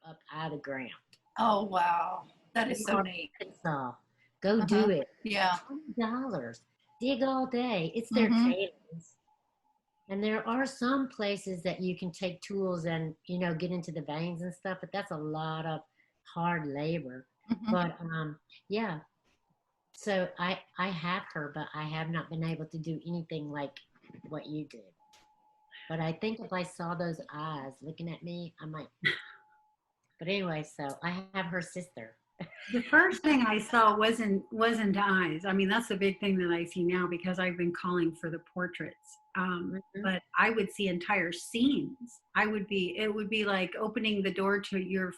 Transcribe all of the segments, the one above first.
up out of the ground. Oh, wow. That is so neat. Arkansas. Go do it. Yeah. $20. Dig all day. It's their tailings. And there are some places that you can take tools and, get into the veins and stuff, but that's a lot of hard labor. But yeah. So I have her, but I have not been able to do anything like what you did. But I think if I saw those eyes looking at me, I might. But anyway, so I have her sister. The first thing I saw wasn't eyes. I mean, that's the big thing that I see now because I've been calling for the portraits. But I would see entire scenes. It would be like opening the door to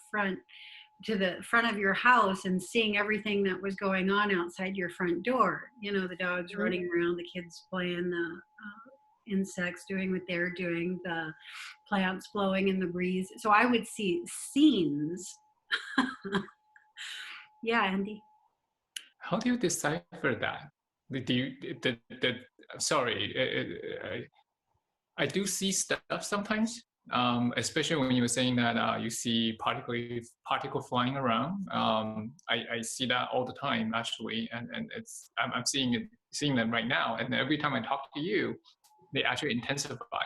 the front of your house and seeing everything that was going on outside your front door. The dogs running around, the kids playing, the insects doing what they're doing, the plants blowing in the breeze. So I would see scenes. Yeah, Andy. How do you decipher that? Sorry, I do see stuff sometimes, especially when you were saying that you see particle flying around. I see that all the time actually, and I'm seeing them right now. And every time I talk to you, they actually intensify.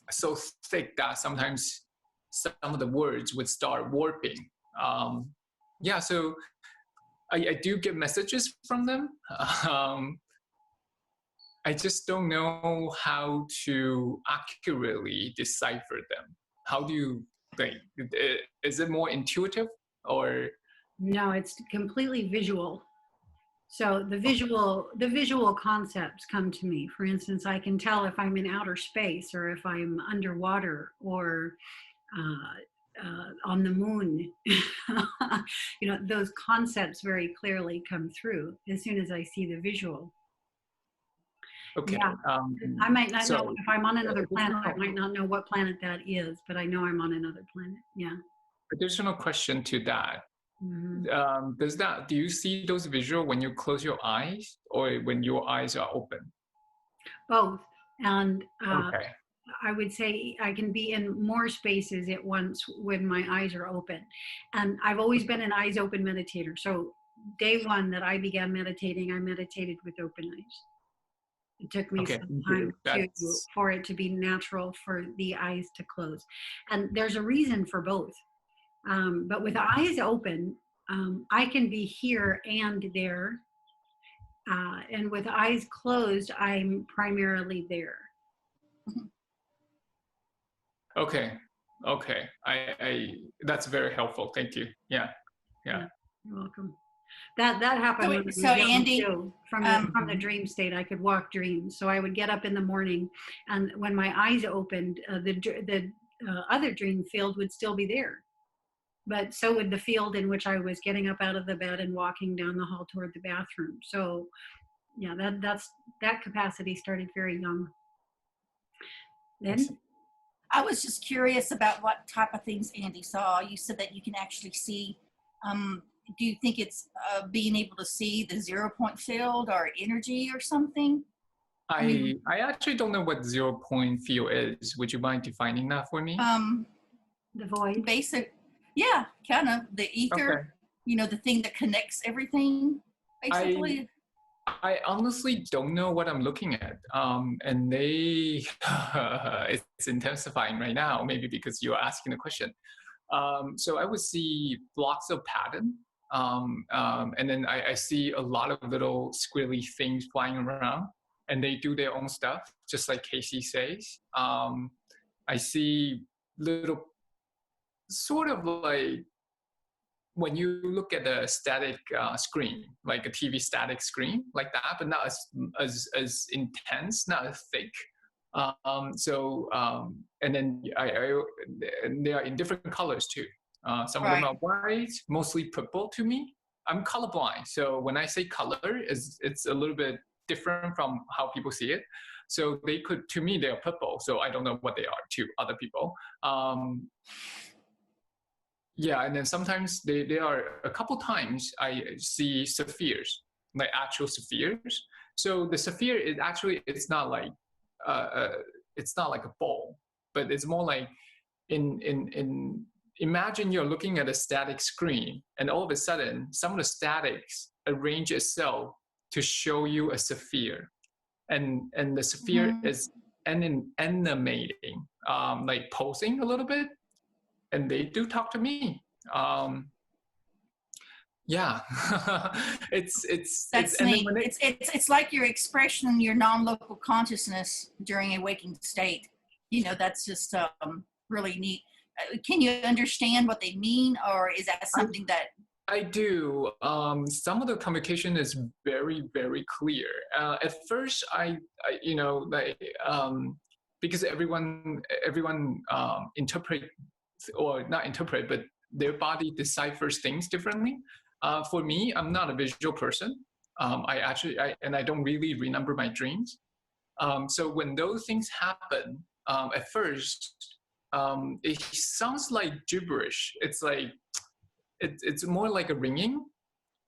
So thick that sometimes some of the words would start warping. Yeah, so I do get messages from them. I just don't know how to accurately decipher them. How do you think? Is it more intuitive or? No, it's completely visual. So the visual concepts come to me. For instance, I can tell if I'm in outer space or if I'm underwater or on the moon. Those concepts very clearly come through as soon as I see the visual. Okay. Yeah. I might not know if I'm on another planet. I might not know what planet that is, but I know I'm on another planet. Yeah. Additional question to that. Do you see those visual when you close your eyes or when your eyes are open? Both. And okay. I would say I can be in more spaces at once when my eyes are open. And I've always been an eyes open meditator. So day one that I began meditating, I meditated with open eyes. It took me some time for it to be natural for the eyes to close. And there's a reason for both. But with eyes open, I can be here and there. And with eyes closed, I'm primarily there. Okay. I that's very helpful. Thank you. Yeah. You're welcome. That happened. So Andy, from the dream state, I could walk dreams. So I would get up in the morning, and when my eyes opened, the other dream field would still be there, but so would the field in which I was getting up out of the bed and walking down the hall toward the bathroom. So yeah, that capacity started very young. Then I was just curious about what type of things Andy saw. You said that you can actually see. Do you think it's being able to see the 0 point field or energy or something? I actually don't know what 0 point field is. Would you mind defining that for me? The void. Basic, yeah, kind of the ether. Okay. The thing that connects everything, basically. I honestly don't know what I'm looking at. And it's intensifying right now, maybe because you're asking the question. So I would see blocks of pattern. And then I see a lot of little squiggly things flying around, and they do their own stuff, just like Casey says. I see little, sort of like when you look at a static screen, like a TV static screen, like that, but not as intense, not as thick. And then and they are in different colors too. Some of them are white, mostly purple to me. I'm colorblind, so when I say color, it's a little bit different from how people see it. So to me, they're purple. So I don't know what they are to other people. Yeah, and then sometimes they are, a couple times I see spheres, like actual spheres. So the sphere is actually, it's not like a ball, but it's more like in imagine you're looking at a static screen, and all of a sudden, some of the statics arrange itself to show you a sphere, and the sphere is animating, like pulsing a little bit, and they do talk to me. Yeah, That's neat. It's like your expression, your non-local consciousness during a waking state. You know, that's just really neat. Can you understand what they mean, or is that something that? I do. Some of the communication is very, very clear. At first, I you know, like, because everyone interpret, or not interpret, but their body deciphers things differently. For me, I'm not a visual person. I don't really remember my dreams. So when those things happen, at first, it sounds like gibberish. It's like, it's more like a ringing.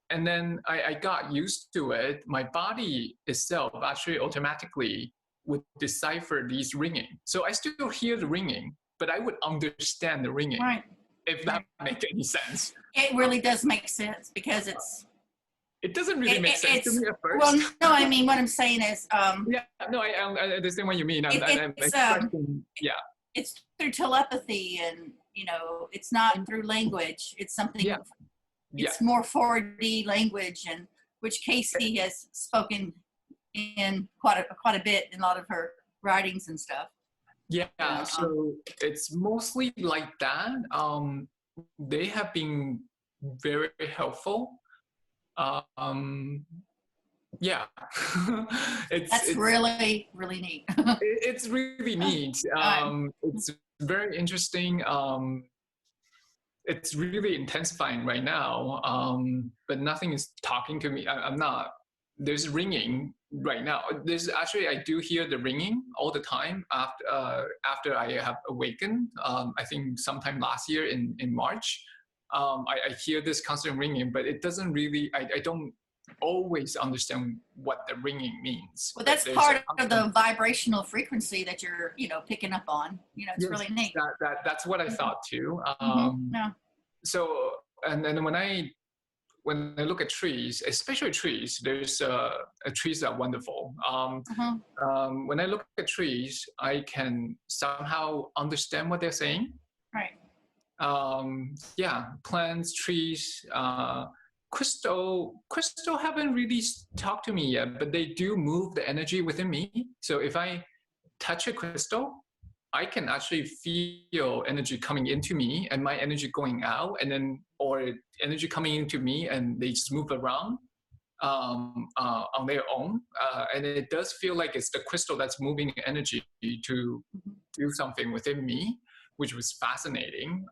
And then I got used to it. My body itself actually automatically would decipher these ringing. So I still hear the ringing, but I would understand the ringing. Right. If that makes any sense. It really does make sense, because it doesn't really make sense to me at first. Well, no, I mean, what I'm saying is, yeah, no, I understand what you mean. Yeah. It's through telepathy, and, you know, it's not through language. It's something, it's more 4D language, and which Casey has spoken in quite a bit in a lot of her writings and stuff. Yeah, so it's mostly like that. They have been very helpful. Yeah, it's really, really neat. It's really neat. It's very interesting. It's really intensifying right now. But nothing is talking to me. I'm not. There's ringing right now. There's actually, I do hear the ringing all the time after I have awakened. I think sometime last year in March, I hear this constant ringing, but it doesn't really. I don't always understand what the ringing means. Well, that's part of the vibrational frequency that you're, you know, picking up on. You know, it's really neat. That's what I thought too. So, and then when I look at trees, especially trees, there's trees are wonderful. When I look at trees, I can somehow understand what they're saying. Right. Yeah, plants, trees, crystal haven't really talked to me yet, but they do move the energy within me. So if I touch a crystal, I can actually feel energy coming into me and my energy going out, and then, or energy coming into me and they just move around on their own. And it does feel like it's the crystal that's moving energy to do something within me, which was fascinating.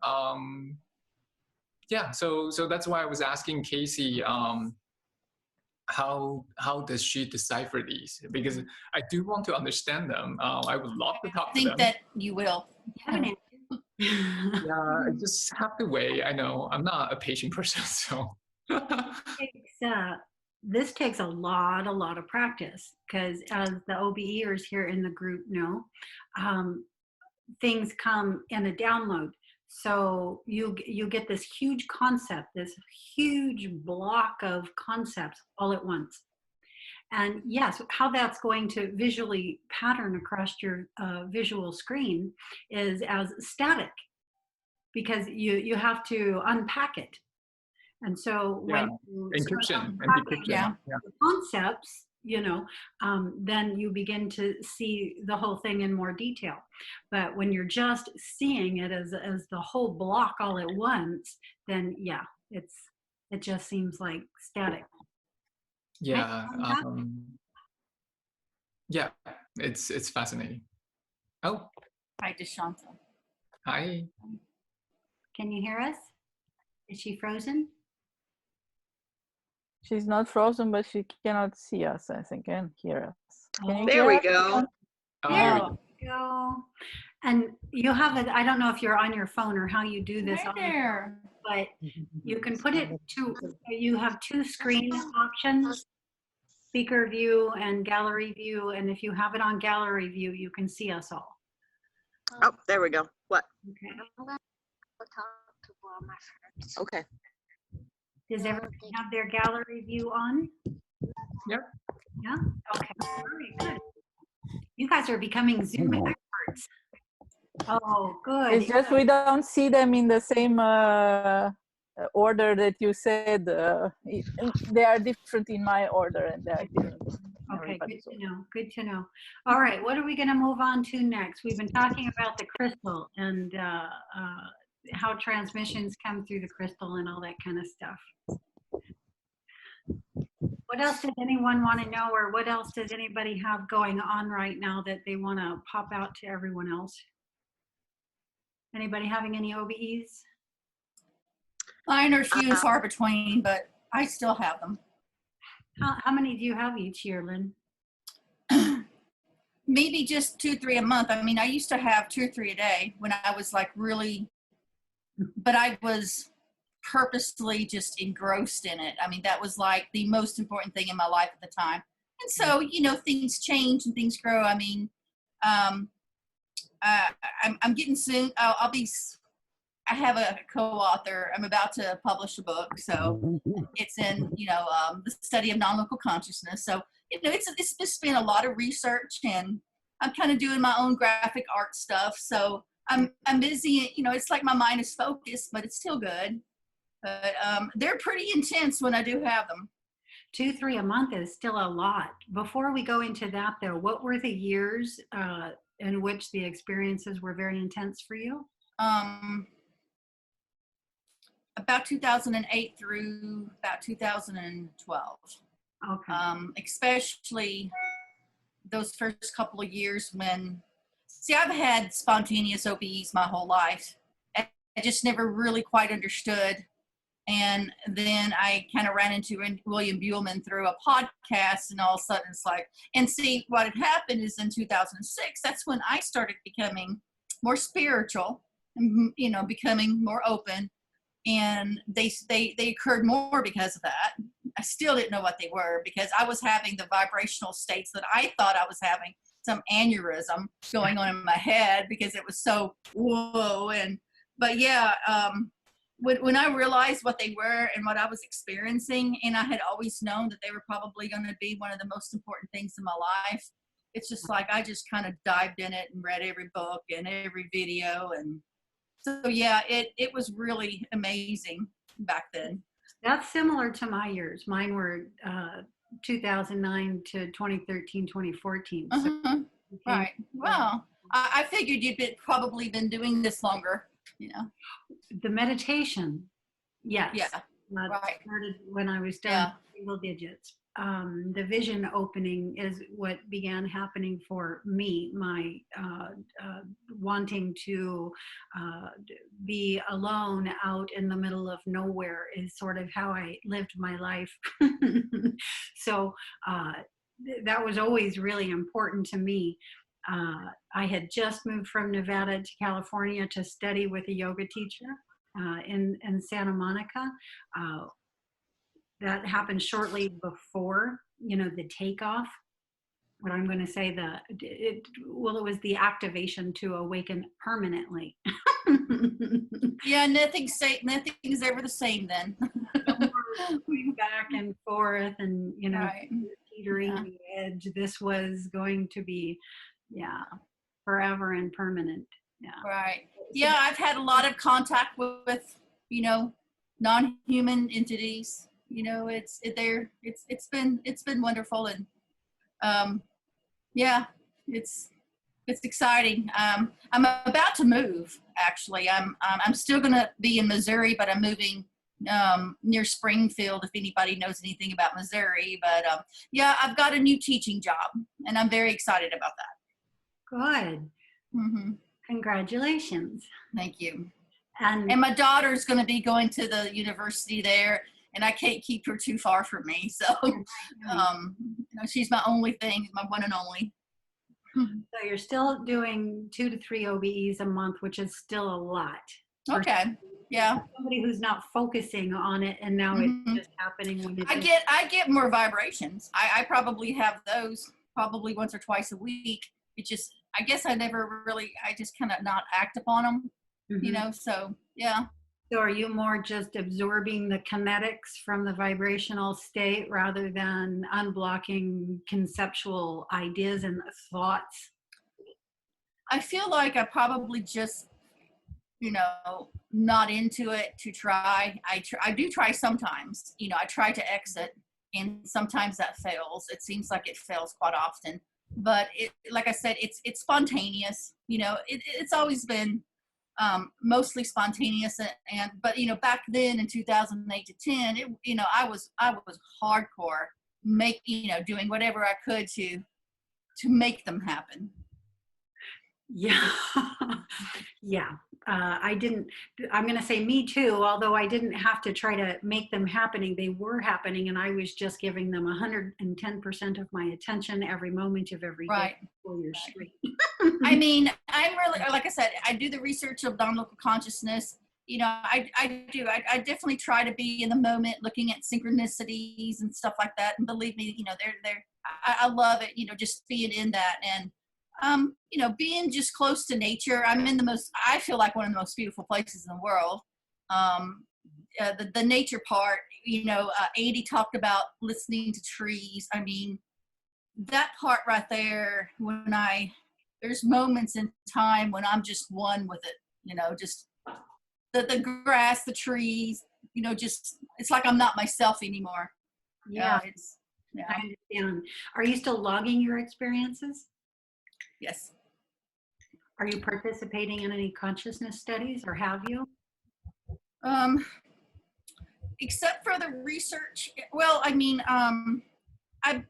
Yeah, so that's why I was asking Casey, how does she decipher these? Because I do want to understand them. I would love to talk to them. I think that you will. Yeah, I just have to wait. I know I'm not a patient person, so. This takes a lot of practice, because as the OBEers here in the group know, things come in a download. So you get this huge concept, this huge block of concepts all at once. And yes, how that's going to visually pattern across your visual screen is as static, because you have to unpack it. And so when you encryption, the concepts, you know, then you begin to see the whole thing in more detail. But when you're just seeing it as the whole block all at once, then yeah, it just seems like static. Yeah, yeah, it's fascinating. Oh, Hi, Deshanta. Hi. Can you hear us? Is she frozen? She's not frozen, but she cannot see us, I think, and hear us. There we go. There we go. And you have it, I don't know if you're on your phone or how you do this, Right there. but you can put it to, you have two screen options, speaker view and gallery view. And if you have it on gallery view, you can see us all. Oh, there we go. What? Okay. Okay. Does everybody have their gallery view on? Yep. Yeah? Okay. All right, good. You guys are becoming Zoom experts. Oh, good. It's just we don't see them in the same order that you said. They are different in my order, and they are different in Okay, good everybody's to order. know. Good to know. All right, what are we going to move on to next? We've been talking about the crystal and how transmissions come through the crystal and all that kind of stuff. What else does anyone want to know, or what else does anybody have going on right now that they want to pop out to everyone else? Anybody having any OBEs? Mine are few and far between, but I still have them. How many do you have each year, Lynn? Maybe just 2, 3 a month. I mean, I used to have 2 or 3 a day when I was like really, but I was purposely just engrossed in it. I mean, that was like the most important thing in my life at the time. And so, you know, things change and things grow. I mean, I'm getting soon. I have a co-author. I'm about to publish a book, so it's in, you know, the study of non-local consciousness. So, you know, it's just been a lot of research, and I'm kind of doing my own graphic art stuff. So I'm busy. You know, it's like my mind is focused, but it's still good. But they're pretty intense when I do have them. 2, 3 a month is still a lot. Before we go into that, though, what were the years in which the experiences were very intense for you? About 2008 through about 2012. Okay. Especially those first couple of years when, see, I've had spontaneous OBEs my whole life. I just never really quite understood. And then I kind of ran into William Buellman through a podcast, and all of a sudden it's like, and see, what had happened is in 2006, that's when I started becoming more spiritual, and, you know, becoming more open. And they occurred more because of that. I still didn't know what they were, because I was having the vibrational states that I thought I was having some aneurysm going on in my head, because it was so whoa. But yeah, when I realized what they were and what I was experiencing, and I had always known that they were probably going to be one of the most important things in my life, it's just like I just kind of dived in it and read every book and every video. And so, yeah, it was really amazing back then. That's similar to my years. Mine were 2009 to 2013, 2014. So Right. Well, I figured you'd probably been doing this longer, you know. the meditation, yes. Yeah. That Right. started when I was down Yeah. single digits. The vision opening is what began happening for me. My wanting to be alone out in the middle of nowhere is sort of how I lived my life. So that was always really important to me. I had just moved from Nevada to California to study with a yoga teacher in Santa Monica. That happened shortly before, you know, the takeoff. What I'm going to say, it was the activation to awaken permanently. Yeah, nothing's ever the same then. Going back and forth, and you know, Right. teetering the edge. This was going to be, yeah, forever and permanent. Yeah. Right. Yeah, I've had a lot of contact with you know, non-human entities. You know, it's been wonderful, and yeah, it's exciting. I'm about to move. Actually, I'm still gonna be in Missouri, but I'm moving near Springfield. If anybody knows anything about Missouri, but yeah, I've got a new teaching job, and I'm very excited about that. Good. Mm-hmm. Congratulations. Thank you. And my daughter's going to be going to the university there, and I can't keep her too far from me. So, you know, she's my only thing, my one and only. so you're still doing 2 to 3 OBEs a month, which is still a lot. Okay. Yeah. Somebody who's not focusing on it, and now it's just happening when I get more vibrations. I probably have those probably once or twice a week. It just, I guess I just kind of not act upon them, you know, so yeah. So are you more just absorbing the kinetics from the vibrational state rather than unblocking conceptual ideas and thoughts? I feel like I probably just, not into it to try. I do try sometimes. I try to exit, and sometimes that fails. It seems like it fails quite often. But like I said, it's spontaneous. It's always been mostly spontaneous, but back then in 2008 to 10, I was hardcore, doing whatever I could to make them happen. Yeah. Yeah. I'm going to say me too, although I didn't have to try to make them happening. They were happening, and I was just giving them 110% of my attention every moment of every Right. day for your street. I mean, I'm really, like I said, I do the research of non-local consciousness. I do. I definitely try to be in the moment, looking at synchronicities and stuff like that. And believe me, I love it, just being in that. And, being just close to nature. I'm in I feel like one of the most beautiful places in the world. The nature part, Andy talked about listening to trees. I mean, that part right there, there's moments in time when I'm just one with it, just the grass, the trees, just, it's like I'm not myself anymore. Yeah. Yeah. I understand. Are you still logging your experiences? Yes. Are you participating in any consciousness studies, or have you? Except for the research. Well, I mean, I've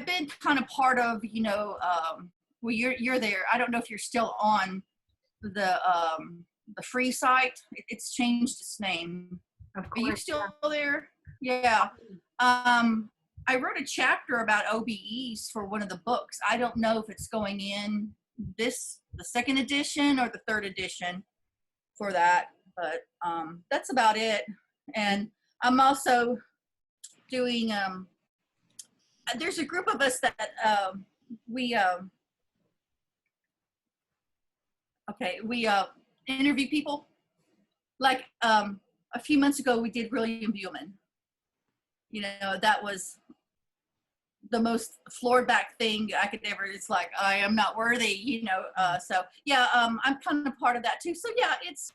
been kind of part of, well, you're there. I don't know if you're still on the free site. It's changed its name. Of course. Are you still there? Yeah. I wrote a chapter about OBEs for one of the books. I don't know if it's going in the second edition or the third edition for that, but that's about it. And I'm also doing, there's a group of us that we interview people. Like a few months ago, we did William Buhlman. That was the most floored back thing I could ever. It's like, I am not worthy, so yeah, I'm kind of part of that too. So yeah, it's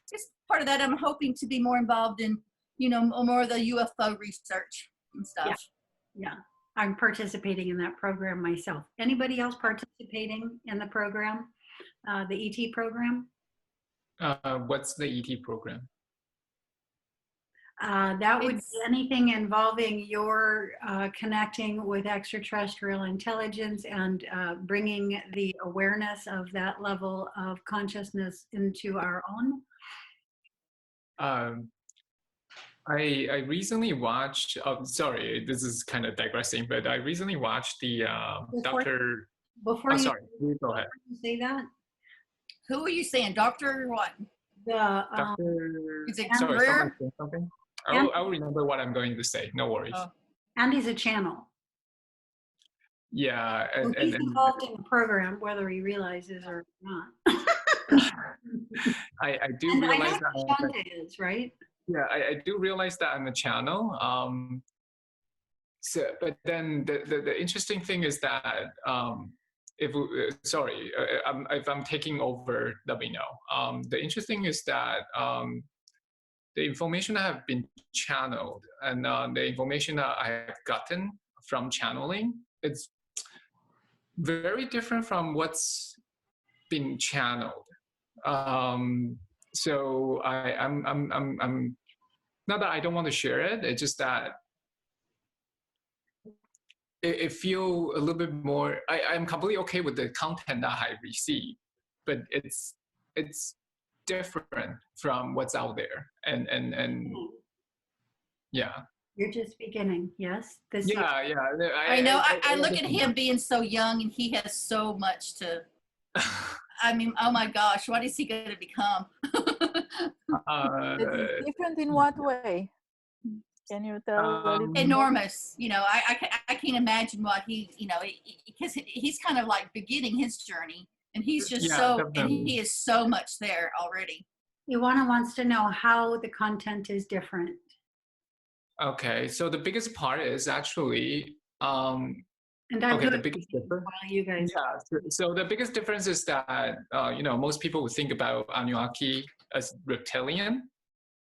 part of that. I'm hoping to be more involved in, more of the UFO research and stuff. Yeah. I'm participating in that program myself. Anybody else participating in the program, the ET program? What's the ET program? That would be anything involving your connecting with extraterrestrial intelligence and bringing the awareness of that level of consciousness into our own. I recently watched, sorry, this is kind of digressing, but I recently watched the Dr. Before sorry, you go ahead. You say that? Who are you saying? Dr. what? Dr. Is it sorry, Greer? something? I'll remember what I'm going to say. No worries. Oh. Andy's a channel. Yeah. And he's involved in the program, whether he realizes or not. I do realize that. Shanta is, right? Yeah, I do realize that I'm a channel. But then the interesting thing is that if I'm taking over, let me know. The interesting is that the information that have been channeled and the information that I have gotten from channeling, it's very different from what's been channeled. So I'm not that I don't want to share it. It's just that it feel a little bit more. I'm completely okay with the content that I receive, but it's different from what's out there, and yeah. You're just beginning, yes. I know. I look at him being so young, and he has so much to. I mean, oh my gosh, what is he going to become? It's different in what way? Can you tell? Enormous. I can't imagine what he, because he's kind of like beginning his journey, and he's just and he is so much there already. Ioana wants to know how the content is different. Okay, so the biggest part is actually And I'm okay. The doing biggest it difference. while you guys. Yeah. So the biggest difference is that you know, most people would think about Anunnaki as reptilian.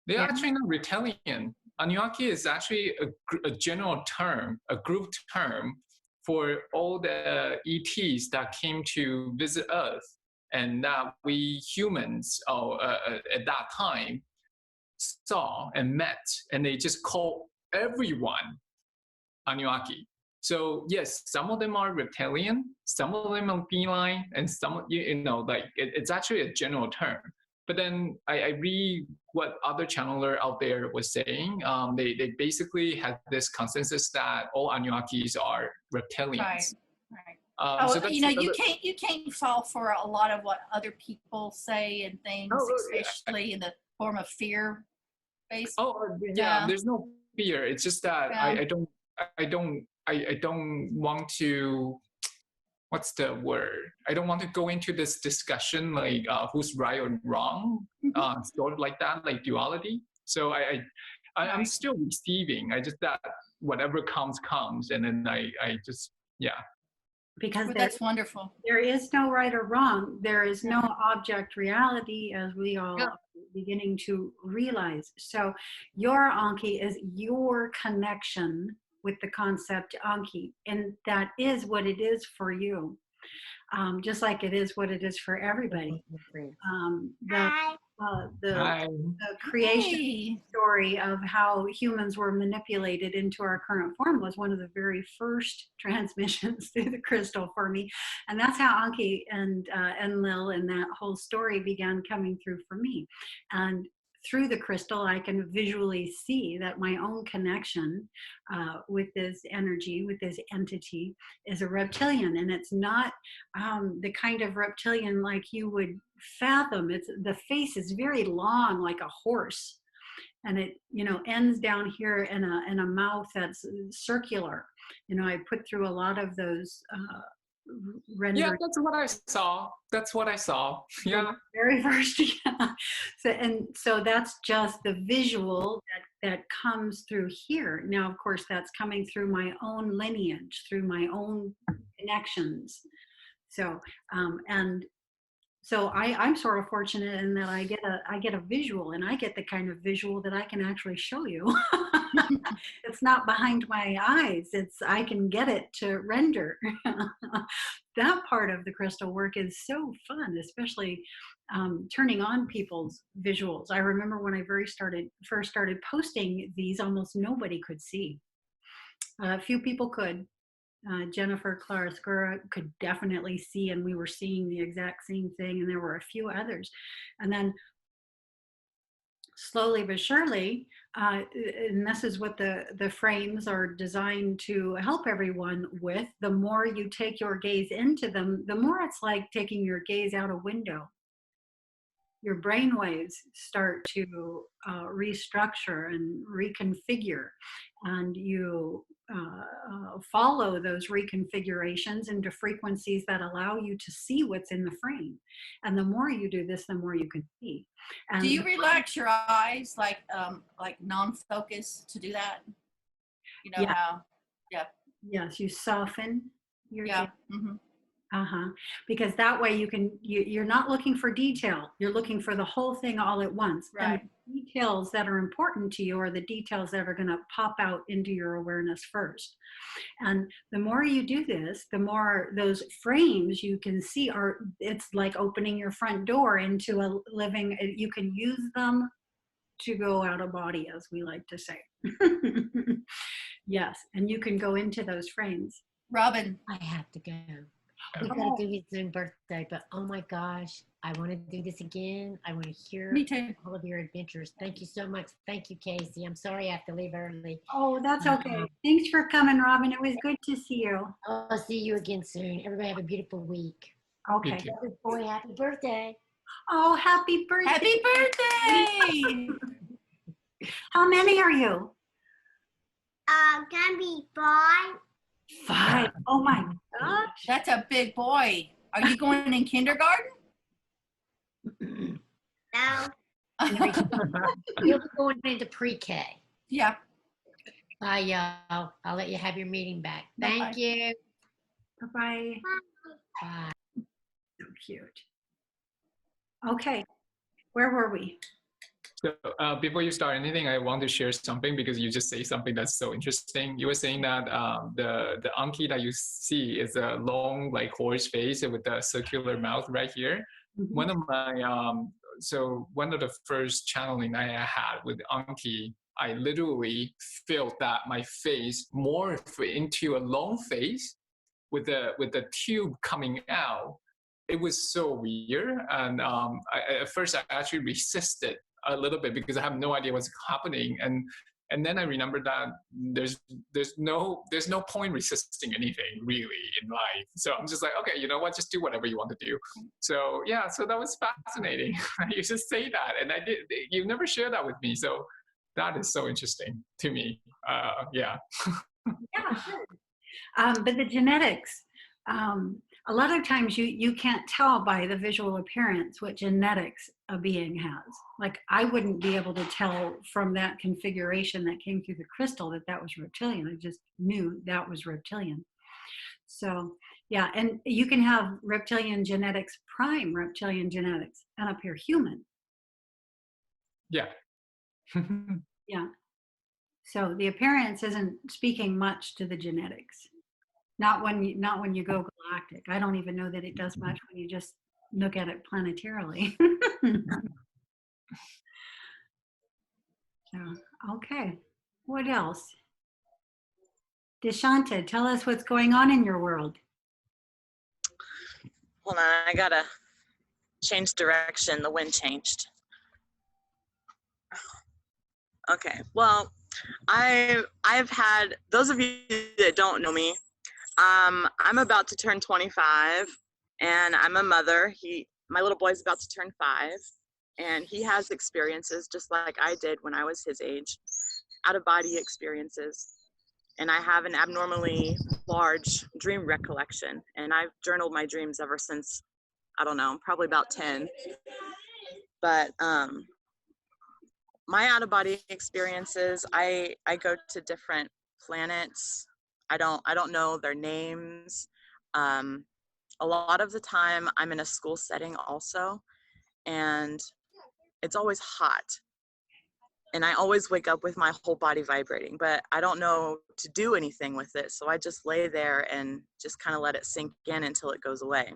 They're Yeah. actually not reptilian. Anunnaki is actually a general term, a group term for all the ETs that came to visit Earth, and that we humans at that time saw and met, and they just call everyone Anunnaki. So yes, some of them are reptilian, some of them are feline, and some, you know, like it's actually a general term. But then I read what other channeler out there was saying. They basically had this consensus that all Anunnakis are reptilians. Right. Right. So You know, you can't fall for a lot of what other people say and things, especially in the form of fear based. Yeah, there's no fear. It's just that I don't want to, what's the word? I don't want to go into this discussion like who's right or wrong, sort of like that, like duality. So I'm still receiving. I just, that whatever comes, and then I just, yeah. Because that's wonderful. There is no right or wrong. There is no object reality, as we all are beginning to realize. So your Anki is your connection with the concept Anki, and that is what it is for you, just like it is what it is for everybody. The creation story of how humans were manipulated into our current form was one of the very first transmissions through the crystal for me, and that's how Anki and Enlil and that whole story began coming through for me. And through the crystal, I can visually see that my own connection with this energy, with this entity, is a reptilian, and it's not the kind of reptilian like you would fathom. It's, the face is very long, like a horse, and it, you know, ends down here in a mouth that's circular. You know, I put through a lot of those rendered. Yeah, that's what I saw. Yeah. Very first, yeah. So that's just the visual that comes through here. Now, of course, that's coming through my own lineage, through my own connections. So, and so I'm sort of fortunate in that I get a visual, and I get the kind of visual that I can actually show you. It's not behind my eyes. I can get it to render. That part of the crystal work is so fun, especially turning on people's visuals. I remember when I first started posting these, almost nobody could see. A few people could. Jennifer Clarascura could definitely see, and we were seeing the exact same thing, and there were a few others. And then slowly but surely, and this is what the frames are designed to help everyone with, the more you take your gaze into them, the more it's like taking your gaze out a window. Your brain waves start to restructure and reconfigure, and you follow those reconfigurations into frequencies that allow you to see what's in the frame. And the more you do this, the more you can see. And do you relax your eyes, like non-focus, to do that? You know how? Yeah. Yes, you soften your gaze. Because that way you're not looking for detail. You're looking for the whole thing all at once. Right. And the details that are important to you are the details that are going to pop out into your awareness first. And the more you do this, the more those frames you can see it's like opening your front door into a living, you can use them to go out of body, as we like to say. Yes, and you can go into those frames. Robin. I have to go. We gotta do his Zoom birthday, but oh my gosh, I want to do this again. I want to hear all of your adventures. Thank you so much. Thank you, Casey. I'm sorry I have to leave early. Oh, that's okay. Thanks for coming, Robin. It was good to see you. I'll see you again soon. Everybody have a beautiful week. Okay. Boy, happy birthday. Oh, happy birthday. Happy birthday. How many are you? Can be 5. 5. Oh my gosh. That's a big boy. Are you going in kindergarten? No. You'll be going into pre-K. Yeah. Bye, y'all. I'll let you have your meeting back. Bye-bye. Thank you. Bye-bye. Bye. So cute. Okay, where were we? So before you start anything, I want to share something because you just say something that's so interesting. You were saying that the Anki that you see is a long like horse face with a circular mouth right here. Mm-hmm. One of my so one of the first channeling I had with Anki, I literally felt that my face morphed into a long face with the tube coming out. It was so weird, and at first I actually resisted a little bit because I have no idea what's happening, and then I remembered that there's no point resisting anything really in life. So I'm just like, okay, you know what, just do whatever you want to do. So yeah, so that was fascinating. You just say that, and you never shared that with me, so that is so interesting to me. Yeah. Yeah, good. But the genetics, a lot of times you can't tell by the visual appearance what genetics a being has. Like I wouldn't be able to tell from that configuration that came through the crystal that was reptilian. I just knew that was reptilian. So yeah, and you can have reptilian genetics, prime reptilian genetics, and appear human. Yeah. Yeah. So the appearance isn't speaking much to the genetics. Not when you go galactic. I don't even know that it does much when you just look at it planetarily. So, okay. What else? Deshanta, tell us what's going on in your world. Hold on, I gotta change direction. The wind changed. Okay, well, I've had, those of you that don't know me, I'm about to turn 25, and I'm a mother. My little boy's about to turn 5, and he has experiences just like I did when I was his age, out-of-body experiences. And I have an abnormally large dream recollection, and I've journaled my dreams ever since, I don't know, probably about 10. But my out-of-body experiences, I go to different planets. I don't know their names. A lot of the time I'm in a school setting also, and it's always hot. And I always wake up with my whole body vibrating, but I don't know to do anything with it. So I just lay there and just kind of let it sink in until it goes away.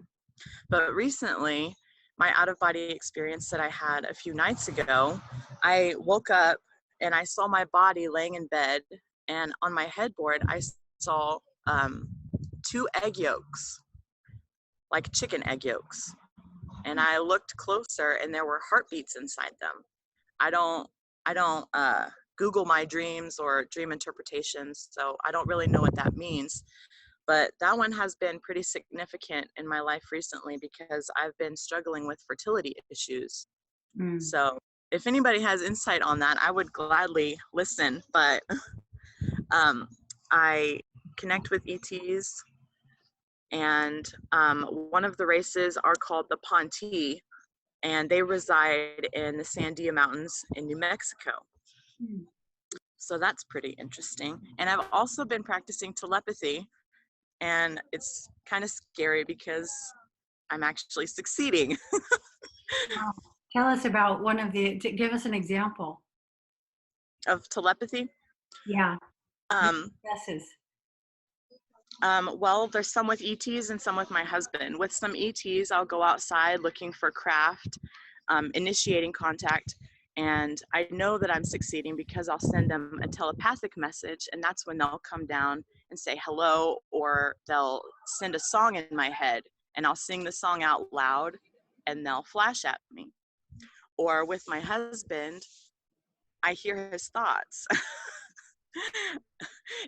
But recently, my out-of-body experience that I had a few nights ago, I woke up and I saw my body laying in bed, and on my headboard, I saw 2 egg yolks, like chicken egg yolks. And I looked closer and there were heartbeats inside them. I don't Google my dreams or dream interpretations, so I don't really know what that means. But that one has been pretty significant in my life recently because I've been struggling with fertility issues. So if anybody has insight on that, I would gladly listen. But I connect with ETs, and one of the races are called the Ponti, and they reside in the Sandia Mountains in New Mexico. So that's pretty interesting. And I've also been practicing telepathy, and it's kind of scary because I'm actually succeeding. Wow. Tell us about give us an example. Of telepathy? Yeah. Guesses. Well, there's some with ETs and some with my husband. With some ETs, I'll go outside looking for craft, initiating contact, and I know that I'm succeeding because I'll send them a telepathic message, and that's when they'll come down and say hello, or they'll send a song in my head, and I'll sing the song out loud, and they'll flash at me. Or with my husband, I hear his thoughts.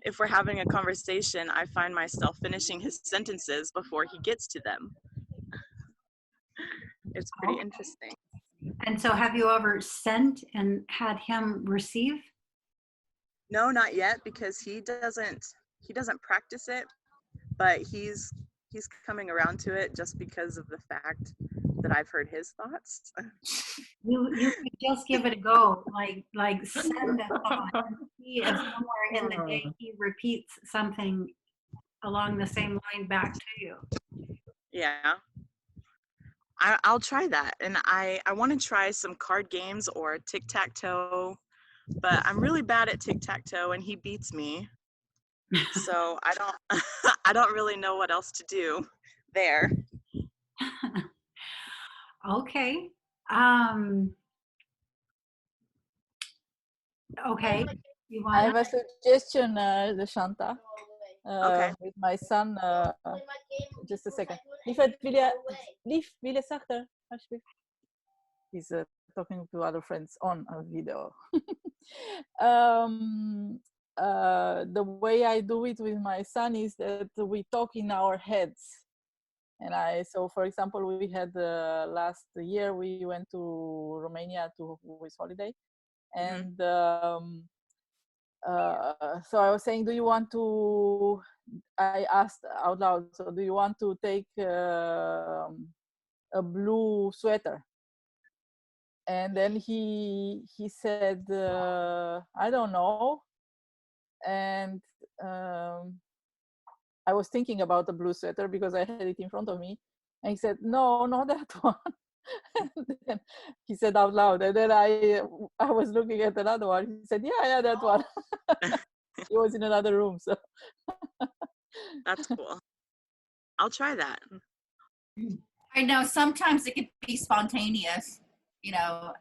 If we're having a conversation, I find myself finishing his sentences before he gets to them. It's pretty interesting. And so have you ever sent and had him receive? No, not yet, because he doesn't practice it, but he's coming around to it just because of the fact that I've heard his thoughts. You could just give it a go, like send a thought and see if somewhere in the day he repeats something along the same line back to you. Yeah, I'll try that. And I want to try some card games or tic-tac-toe, but I'm really bad at tic-tac-toe and he beats me. So I don't I don't really know what else to do there. Okay. Okay. You I have want? a suggestion, Shanta, Okay. with my son. Just a second. Lieverd, wil je zachter? Alsjeblieft. He's talking to other friends on a video. The way I do it with my son is that we talk in our heads. And so for example, we had last year, we went to Romania with holiday. And so I was saying, do you want to, I asked out loud, so do you want to take a blue sweater? And then he said, I don't know. And I was thinking about the blue sweater because I had it in front of me. And he said, no, not that one. And then he said out loud. And then I was looking at another one. He said, yeah, that one. He was in another room. So That's cool. I'll try that. I know sometimes it can be spontaneous, not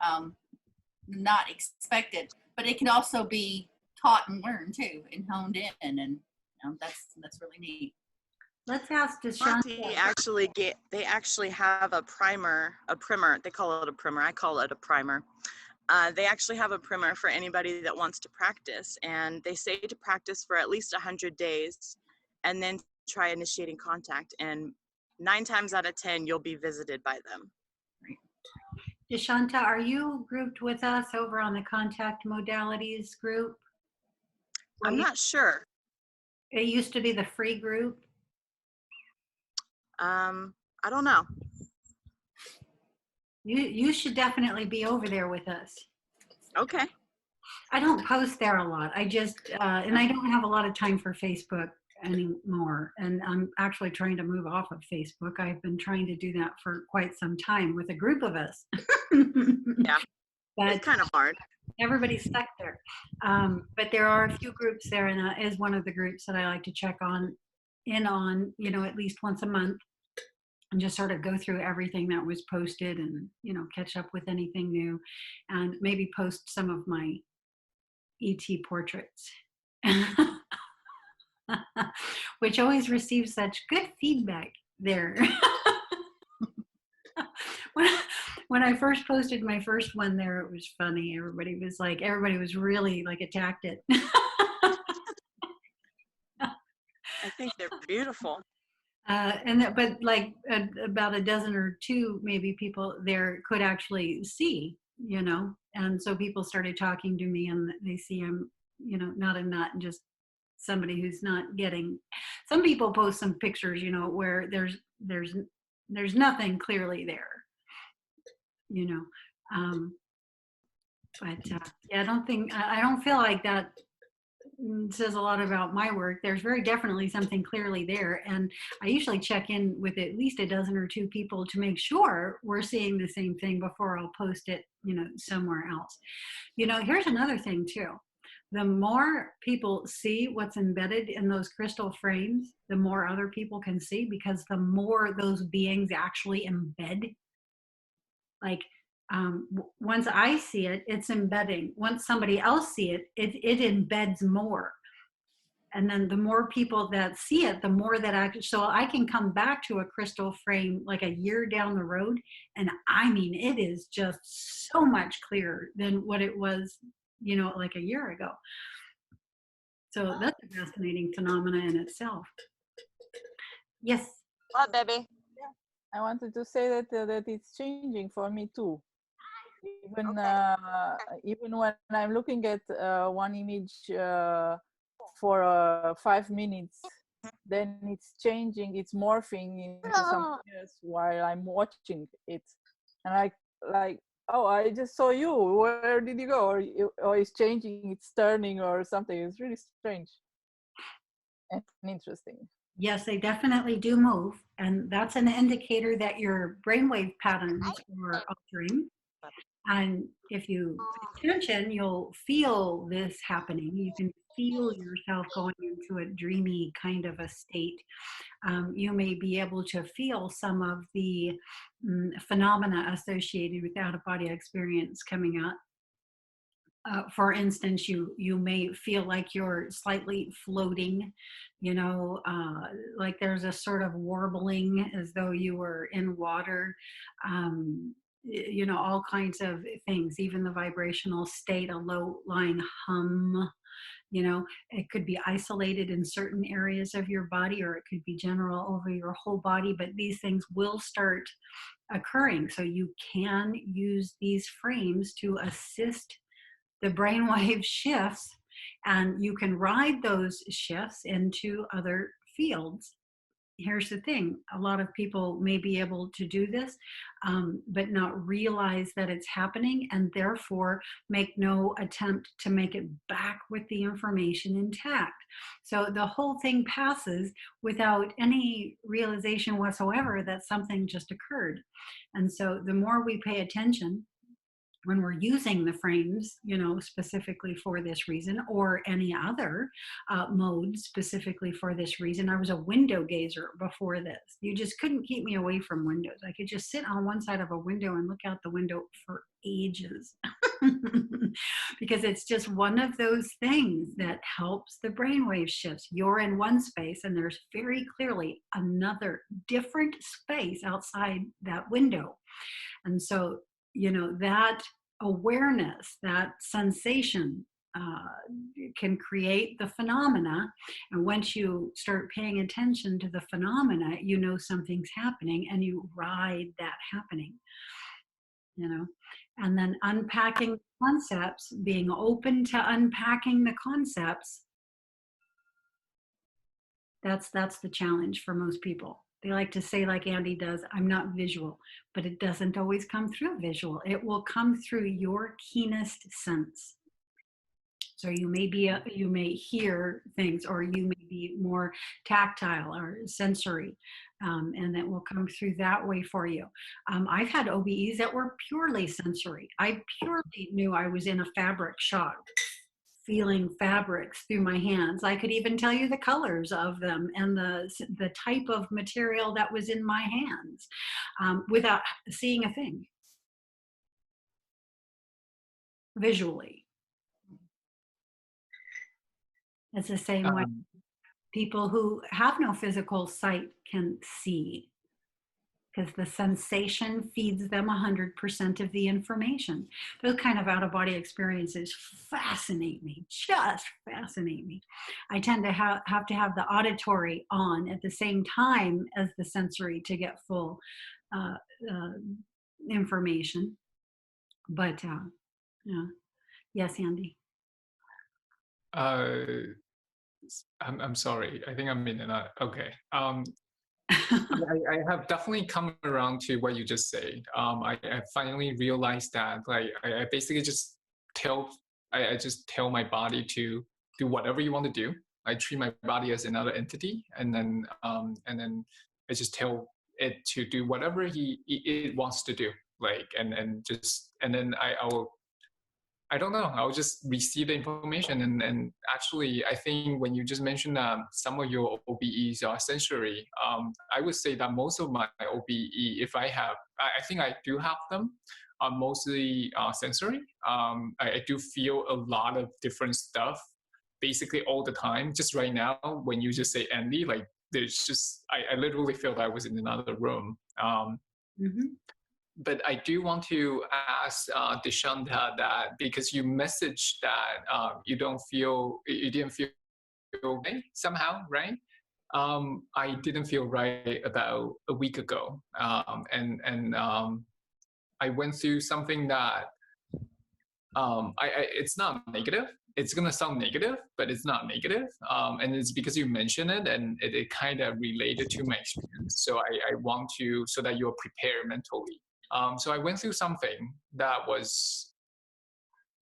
expected, but it can also be taught and learned too, and honed in, and that's really neat. Let's ask Monty they actually have a primer. They call it a primer. I call it a primer. They actually have a primer for anybody that wants to practice, and they say to practice for at least 100 days and then try initiating contact, and 9 times out of 10 you'll be visited by them. Deshanta, are you grouped with us over on the contact modalities group? I'm not sure. It used to be the free group. I don't know. You should definitely be over there with us. Okay. I don't post there a lot. I just and I don't have a lot of time for Facebook anymore. And I'm actually trying to move off of Facebook. I've been trying to do that for quite some time with a group of us. Yeah. But it's kind of hard. Everybody's stuck there. But there are a few groups there, and that is one of the groups that I like to check in on, at least once a month, and just sort of go through everything that was posted and, catch up with anything new, and maybe post some of my ET portraits, which always receives such good feedback there. When I first posted my first one there, it was funny. Everybody was really attacked it. I think they're beautiful. But about a dozen or two maybe people there could actually see, and so people started talking to me, and they see I'm, not a nut and just somebody who's not getting. Some people post some pictures, where there's nothing clearly there, but yeah, I don't feel like that says a lot about my work. There's very definitely something clearly there, and I usually check in with at least a dozen or two people to make sure we're seeing the same thing before I'll post it, somewhere else. Here's another thing too. The more people see what's embedded in those crystal frames, the more other people can see, because the more those beings actually embed. Once I see it, it's embedding. Once somebody else see it, it embeds more. And then the more people that see it, the more that so I can come back to a crystal frame like a year down the road, and I mean, it is just so much clearer than what it was, like a year ago. So that's a fascinating phenomena in itself. Yes. What, baby? Yeah. I wanted to say that it's changing for me too. Even when I'm looking at one image for 5 minutes then it's changing, it's morphing into something else while I'm watching it, and like, oh, I just saw you. Where did you go? Or it's changing, it's turning or something. It's really strange and interesting. Yes, they definitely do move, and that's an indicator that your brainwave patterns are altering. And if you pay attention, you'll feel this happening. You can feel yourself going into a dreamy kind of a state. You may be able to feel some of the phenomena associated with out of body experience coming up. For instance, you may feel like you're slightly floating, like there's a sort of warbling as though you were in water. All kinds of things, even the vibrational state, a low line hum. It could be isolated in certain areas of your body, or it could be general over your whole body, but these things will start occurring. So you can use these frames to assist the brainwave shifts, and you can ride those shifts into other fields. Here's the thing, a lot of people may be able to do this, but not realize that it's happening, and therefore make no attempt to make it back with the information intact. So the whole thing passes without any realization whatsoever that something just occurred. And so the more we pay attention when we're using the frames, specifically for this reason, or any other mode specifically for this reason. I was a window gazer before this. You just couldn't keep me away from windows. I could just sit on one side of a window and look out the window for ages. Because it's just one of those things that helps the brainwave shifts. You're in one space, and there's very clearly another different space outside that window. And so that awareness, that sensation can create the phenomena. And once you start paying attention to the phenomena, something's happening, and you ride that happening. And then unpacking concepts, being open to unpacking the concepts. That's the challenge for most people. They like to say, like Andy does, I'm not visual, but it doesn't always come through visual. It will come through your keenest sense. So you may hear things, or you may be more tactile or sensory, and it will come through that way for you. I've had OBEs that were purely sensory. I purely knew I was in a fabric shop, feeling fabrics through my hands. I could even tell you the colors of them and the type of material that was in my hands, without seeing a thing visually. It's the same way people who have no physical sight can see, because the sensation feeds them 100% of the information. Those kind of out-of-body experiences fascinate me, just fascinate me. I tend to have to have the auditory on at the same time as the sensory to get full information. But yes, Andy. I'm sorry. I think I'm in and out. Okay. I have definitely come around to what you just said. I finally realized that, like, I basically just I just tell my body to do whatever you want to do. I treat my body as another entity, and then I just tell it to do whatever it wants to do. Like, and then I don't know. I'll just receive the information. And actually, I think when you just mentioned that some of your OBEs are sensory, I would say that most of my OBE, if I have, I think I do have them, are mostly sensory. I do feel a lot of different stuff, basically all the time. Just right now, when you just say Andy, like, there's just, I literally feel that I was in another room. But I do want to ask Deshanta that, because you messaged that you didn't feel right somehow, right? I didn't feel right about a week ago, and I went through something that it's not negative, it's gonna sound negative, but it's not negative, and it's because you mentioned it, and it kind of related to my experience. So I want to, so that you're prepared mentally. So I went through something that was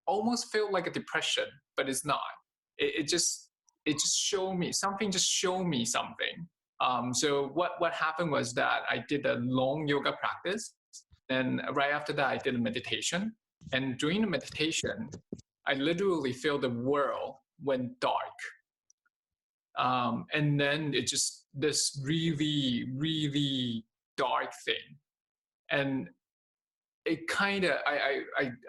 almost felt like a depression, but it's not. It just showed me something. Just showed me something. So what happened was that I did a long yoga practice, and right after that I did a meditation. And during the meditation, I literally feel the world went dark. And then it just this really, really dark thing. And it kind of,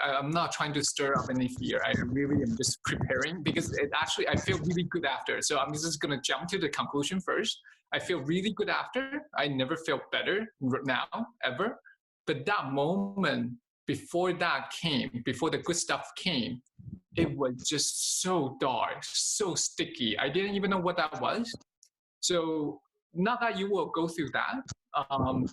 I'm not trying to stir up any fear. I really am just preparing, because it actually, I feel really good after. So I'm just going to jump to the conclusion first. I feel really good after. I never felt better now, ever. But that moment before that came, before the good stuff came, it was just so dark, so sticky. I didn't even know what that was. So not that you will go through that,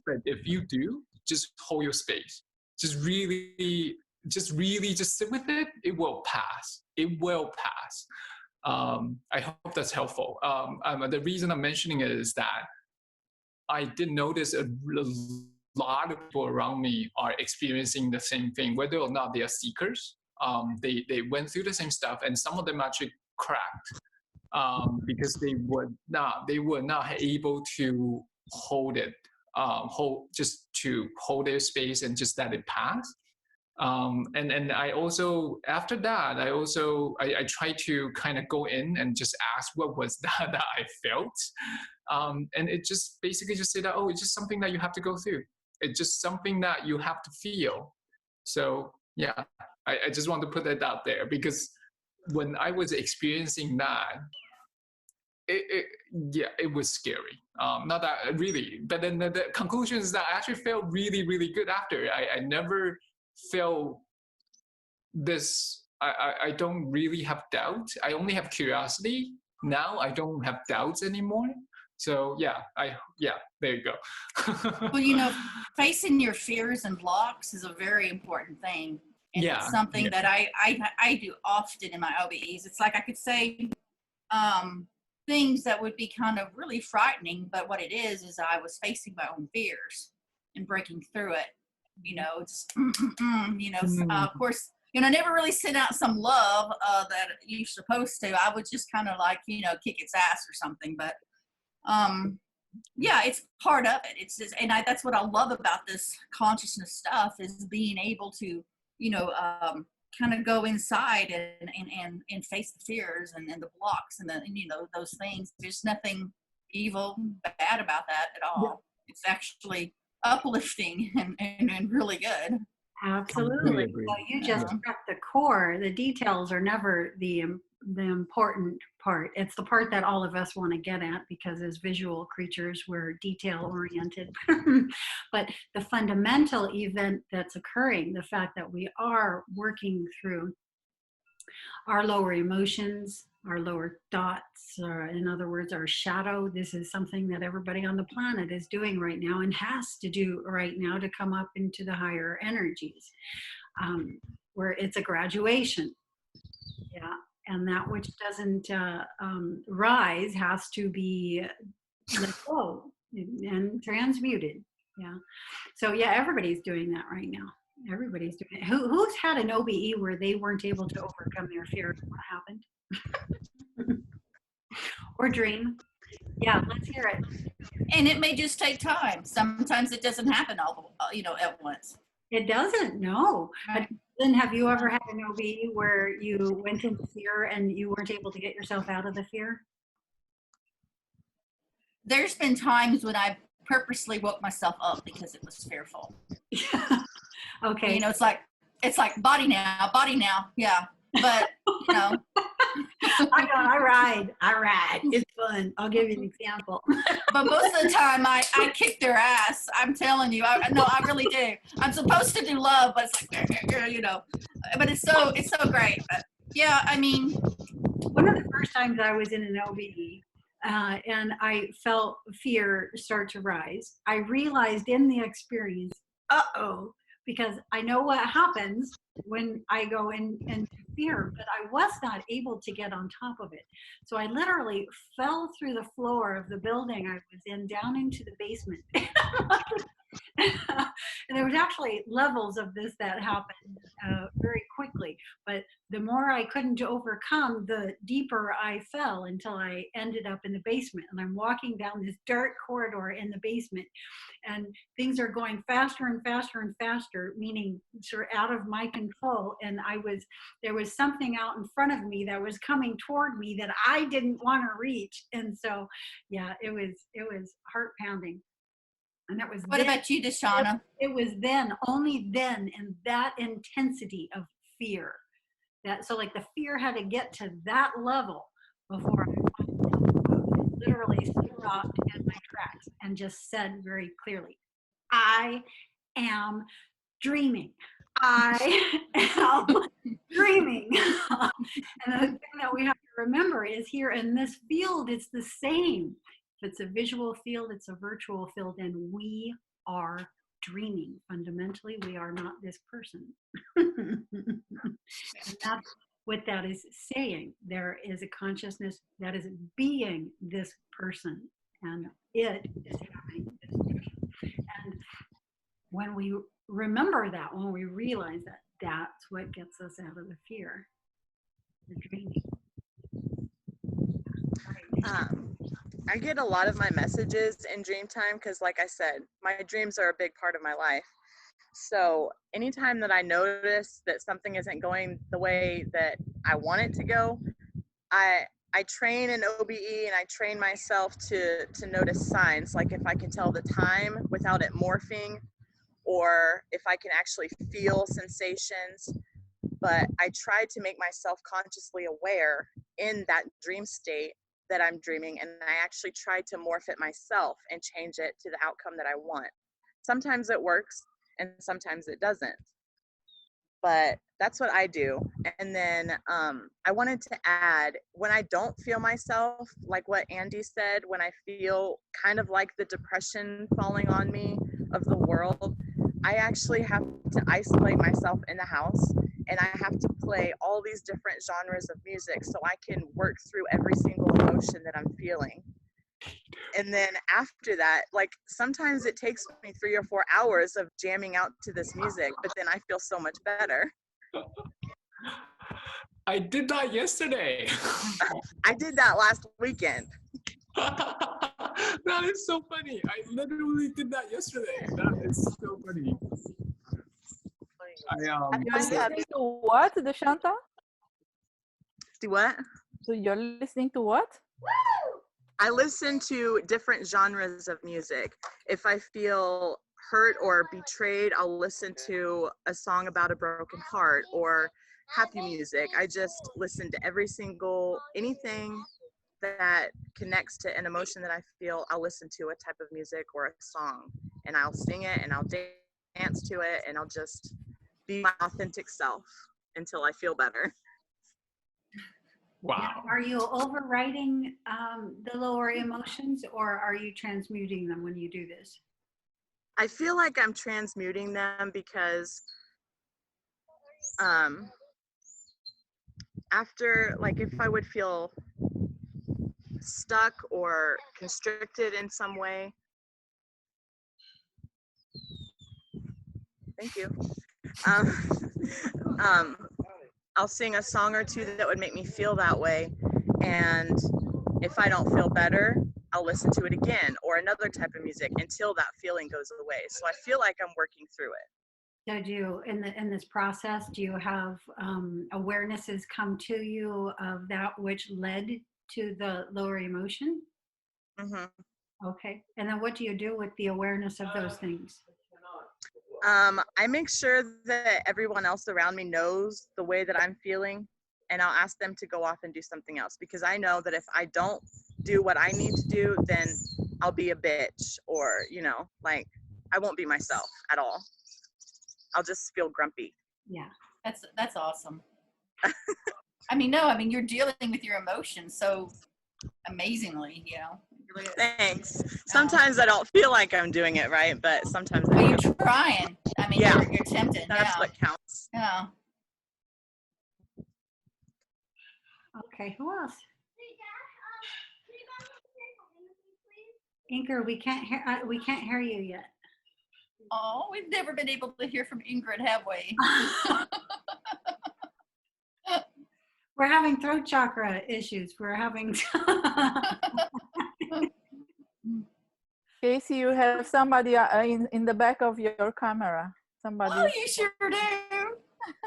but if you do, just hold your space. Just really just sit with it. It will pass. It will pass. I hope that's helpful. The reason I'm mentioning it is that I did notice a lot of people around me are experiencing the same thing, whether or not they are seekers. They went through the same stuff, and some of them actually cracked, because they were not able to hold it, just to hold their space and just let it pass. And I also, after that, I tried to kind of go in and just ask what was that I felt. And it just basically just said that, oh, it's just something that you have to go through. It's just something that you have to feel. So yeah, I just want to put that out there, because when I was experiencing that, it was scary. Not that really, but then the conclusion is that I actually felt really, really good after. I never felt this. I don't really have doubt. I only have curiosity. Now I don't have doubts anymore. So yeah, there you go. Well, facing your fears and blocks is a very important thing. And it's something that I do often in my OBEs. It's like I could say things that would be kind of really frightening, but what it is I was facing my own fears and breaking through it. Just of course, I never really sent out some love that you're supposed to. I would just kind of like kick its ass or something. But it's part of it. It's just, and that's what I love about this consciousness stuff, is being able to kind of go inside and face the fears and the blocks and those things. There's nothing evil, bad about that at all. Yeah. It's actually uplifting and really good. Absolutely. Well, you just struck the core. The details are never the important part. It's the part that all of us want to get at, because as visual creatures, we're detail oriented. But the fundamental event that's occurring, the fact that we are working through our lower emotions, our lower thoughts, or in other words, our shadow. This is something that everybody on the planet is doing right now and has to do right now to come up into the higher energies, where it's a graduation. Yeah. And that which doesn't rise has to be let go and transmuted. Yeah. So yeah, everybody's doing that right now. Everybody's doing it. Who's had an OBE where they weren't able to overcome their fear? What happened? Or dream? Yeah, let's hear it. And it may just take time. Sometimes it doesn't happen all at once. It doesn't. No. Right. But then, have you ever had an OBE where you went into fear and you weren't able to get yourself out of the fear? There's been times when I purposely woke myself up because it was fearful. Okay. It's like body now. Yeah. But I ride. It's fun. I'll give you an example. But most of the time I kick their ass. I'm telling you. I really do. I'm supposed to do love, but it's like, but it's so great. But yeah, I mean, one of the first times I was in an OBE, and I felt fear start to rise, I realized in the experience, because I know what happens when I go into fear, but I was not able to get on top of it. So I literally fell through the floor of the building I was in down into the basement. And there was actually levels of this that happened very quickly, but the more I couldn't overcome, the deeper I fell until I ended up in the basement. And I'm walking down this dark corridor in the basement, and things are going faster and faster and faster, meaning sort of out of my control. And there was something out in front of me that was coming toward me that I didn't want to reach. And so, yeah, it was heart pounding. And that was What about you, Deshauna? It was then, only then, in that intensity of fear. That, so like the fear had to get to that level before I literally stopped in my tracks and just said very clearly, I am dreaming. I am dreaming. And the thing that we have to remember is here in this field, it's the same. If it's a visual field, it's a virtual field, and we are dreaming. Fundamentally, we are not this person. And that's what that is saying. There is a consciousness that is being this person, and it is having this dream. And when we remember that, when we realize that, that's what gets us out of the fear, the dreaming. I get a lot of my messages in dream time because, like I said, my dreams are a big part of my life. So anytime that I notice that something isn't going the way that I want it to go, I train in OBE and I train myself to notice signs, like if I can tell the time without it morphing, or if I can actually feel sensations. But I try to make myself consciously aware in that dream state that I'm dreaming, and I actually try to morph it myself and change it to the outcome that I want. Sometimes it works and sometimes it doesn't, but that's what I do. And then I wanted to add, when I don't feel myself, like what Andy said, when I feel kind of like the depression falling on me of the world, I actually have to isolate myself in the house, and I have to play all these different genres of music so I can work through every single emotion that I'm feeling. And then after that, like sometimes it takes me 3 or 4 hours of jamming out to this music, but then I feel so much better. I did that yesterday. I did that last weekend. That is so funny. I literally did that yesterday. That is so funny. You're listening to what, Deshanta? Do what? So you're listening to what? I listen to different genres of music. If I feel hurt or betrayed, I'll listen to a song about a broken heart or happy music. I just listen to anything that connects to an emotion that I feel. I'll listen to a type of music or a song, and I'll sing it and I'll dance to it, and I'll just be my authentic self until I feel better. Wow. Now, are you overriding the lower emotions, or are you transmuting them when you do this? I feel like I'm transmuting them because after, like, if I would feel stuck or constricted in some way. Thank you. I'll sing a song or two that would make me feel that way, and if I don't feel better, I'll listen to it again or another type of music until that feeling goes away. So I feel like I'm working through it. So do you, in this process, do you have awarenesses come to you of that which led to the lower emotion? Mm-hmm. Okay. And then what do you do with the awareness of those things? I make sure that everyone else around me knows the way that I'm feeling, and I'll ask them to go off and do something else, because I know that if I don't do what I need to do, then I'll be a bitch, or, like, I won't be myself at all. I'll just feel grumpy. Yeah. That's awesome. you're dealing with your emotions so amazingly, you're Thanks. Sometimes I don't feel like I'm doing it right, but sometimes I Well, do. you're trying. I mean, Yeah. you're tempted. That's Yeah. what counts. Yeah. Okay, who else? Inker, we can't hear you yet. Oh, we've never been able to hear from Ingrid, have we? We're having throat chakra issues. We're having. Casey, you have somebody in the back of your camera. Somebody. Oh, you sure do.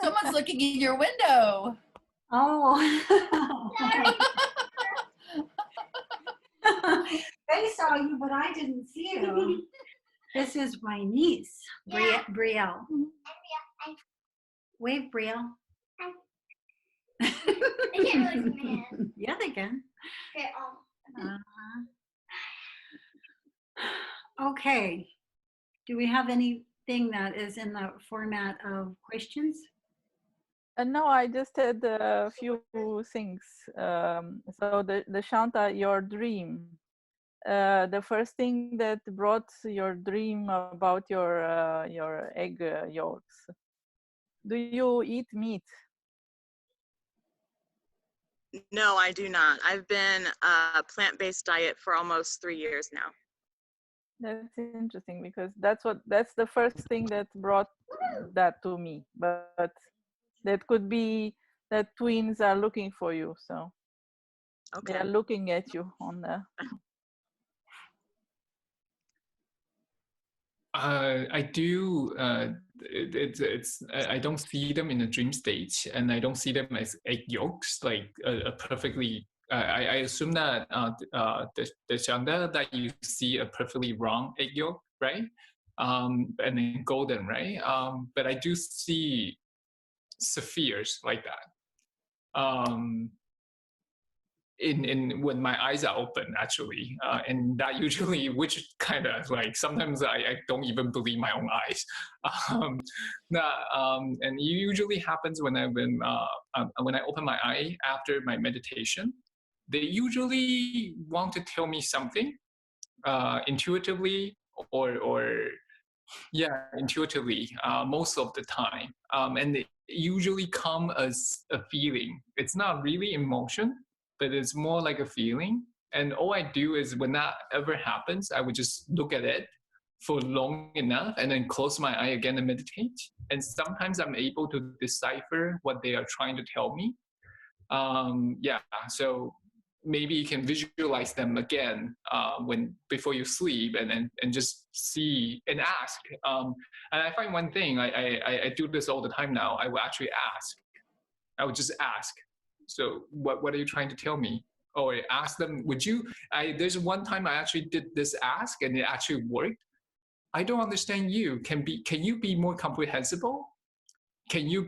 Someone's looking in your window. Oh. They saw you, but I didn't see you. This is my niece, Brielle. Wave, Brielle. They can't really see my hand. Yeah, they can. Okay, Okay. Do we have anything that is in the format of questions? No, I just had a few things. So the Shanta, your dream. The first thing that brought your dream about your egg yolks. Do you eat meat? No, I do not. I've been a plant-based diet for almost 3 years now. That's interesting because that's the first thing that brought that to me. But that could be that twins are looking for you, so Okay. they are looking at you on the. I do. I don't see them in a dream stage, and I don't see them as egg yolks, like a perfectly. I assume that the chanda that you see a perfectly wrong egg yolk, right? And then golden, right? But I do see spheres like that. In when my eyes are open actually, and that usually, which kind of like sometimes I don't even believe my own eyes. And it usually happens when when I open my eye after my meditation. They usually want to tell me something intuitively or yeah, intuitively, most of the time. And they usually come as a feeling. It's not really emotion, but it's more like a feeling. And all I do is when that ever happens, I would just look at it for long enough and then close my eye again and meditate. And sometimes I'm able to decipher what they are trying to tell me. Yeah, so maybe you can visualize them again when before you sleep, and just see and ask. And I find one thing, I do this all the time now. I will actually ask. I would just ask. So what are you trying to tell me? Or I ask them, would you? There's one time I actually did this ask and it actually worked. I don't understand you. Can you be more comprehensible? Can you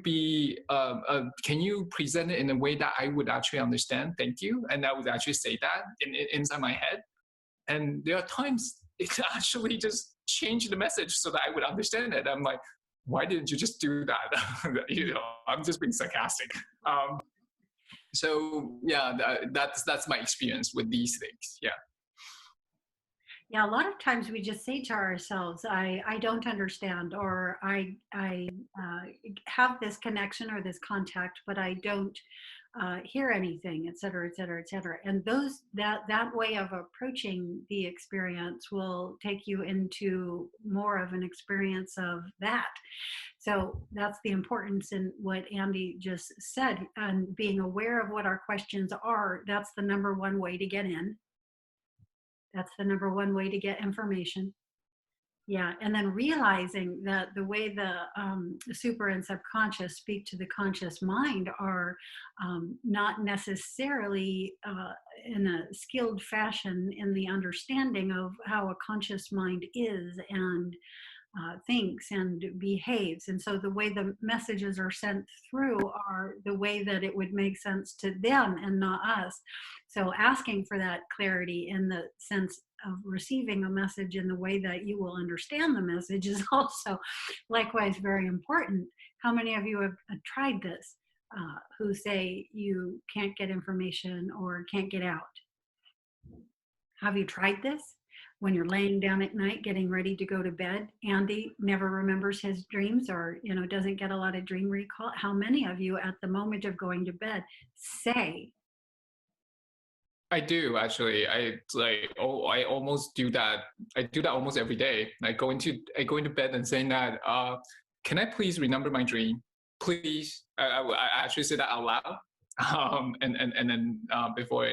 present it in a way that I would actually understand? Thank you. And I would actually say that inside my head. And there are times it actually just changed the message so that I would understand it. I'm like, why didn't you just do that? I'm just being sarcastic. So yeah, that's my experience with these things. Yeah. Yeah, a lot of times we just say to ourselves, I don't understand, or I have this connection or this contact, but I don't hear anything, et cetera, et cetera, et cetera. And that way of approaching the experience will take you into more of an experience of that. So that's the importance in what Andy just said, and being aware of what our questions are. That's the number one way to get in. That's the number one way to get information. Yeah, and then realizing that the way the super and subconscious speak to the conscious mind are not necessarily in a skilled fashion in the understanding of how a conscious mind is and thinks and behaves. And so the way the messages are sent through are the way that it would make sense to them and not us. So asking for that clarity in the sense of receiving a message in the way that you will understand the message is also likewise very important. How many of you have tried this who say you can't get information or can't get out? Have you tried this? When you're laying down at night getting ready to go to bed, Andy never remembers his dreams, or doesn't get a lot of dream recall. How many of you at the moment of going to bed say, I do actually. I almost do that. I do that almost every day. I go into bed and saying that, can I please remember my dream? Please. I actually say that out loud. And then before,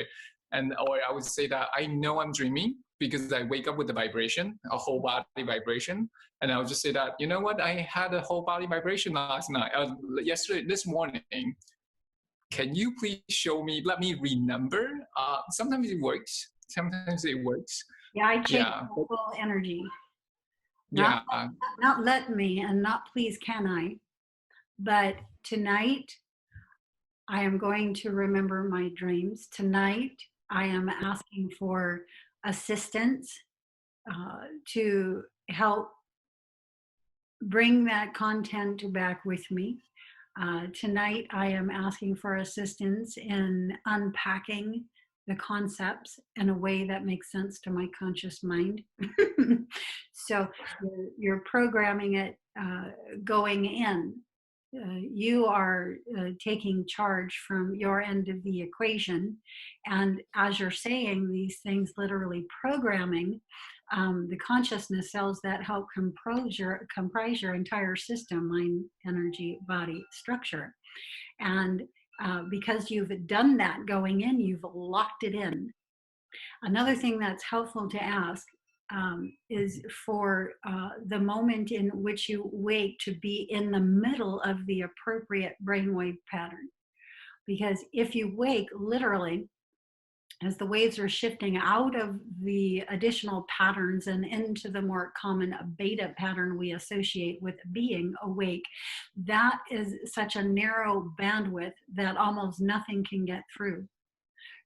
or I would say that I know I'm dreaming because I wake up with the vibration, a whole body vibration, and I would just say that, you know what, I had a whole body vibration last night, this morning. Can you please show me? Let me remember. Sometimes it works. Sometimes it works. yeah, I change Yeah. my full energy. Yeah. Not let me, and not please can I, but tonight I am going to remember my dreams. Tonight I am asking for assistance to help bring that content back with me. Tonight I am asking for assistance in unpacking the concepts in a way that makes sense to my conscious mind. So you're programming it going in. You are taking charge from your end of the equation. And as you're saying these things, literally programming, the consciousness cells that help comprise your entire system, mind, energy, body, structure. And because you've done that going in, you've locked it in. Another thing that's helpful to ask is for the moment in which you wake to be in the middle of the appropriate brainwave pattern. Because if you wake literally, as the waves are shifting out of the additional patterns and into the more common beta pattern we associate with being awake, that is such a narrow bandwidth that almost nothing can get through.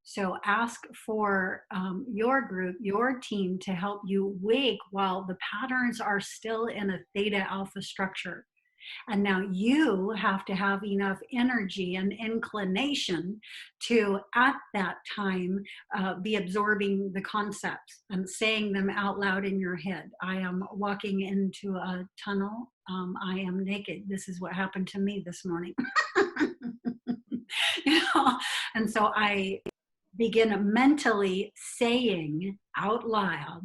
So ask for your group, your team, to help you wake while the patterns are still in a theta alpha structure. And now you have to have enough energy and inclination to, at that time, be absorbing the concepts and saying them out loud in your head. I am walking into a tunnel. I am naked. This is what happened to me this morning. And so I begin mentally saying out loud,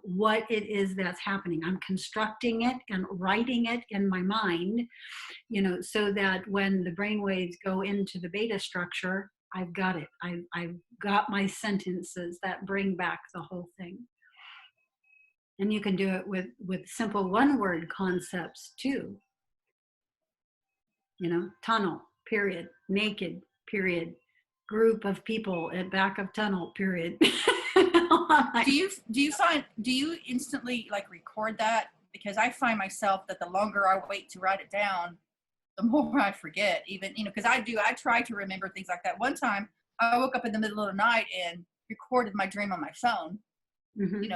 what it is that's happening. I'm constructing it and writing it in my mind, so that when the brain waves go into the beta structure, I've got it. I've got my sentences that bring back the whole thing. And you can do it with simple one-word concepts too. Tunnel, period. Naked, period. Group of people at back of tunnel, period. Do you instantly record that? Because I find myself that the longer I wait to write it down, the more I forget, even, because I try to remember things like that. One time I woke up in the middle of the night and recorded my dream on my phone,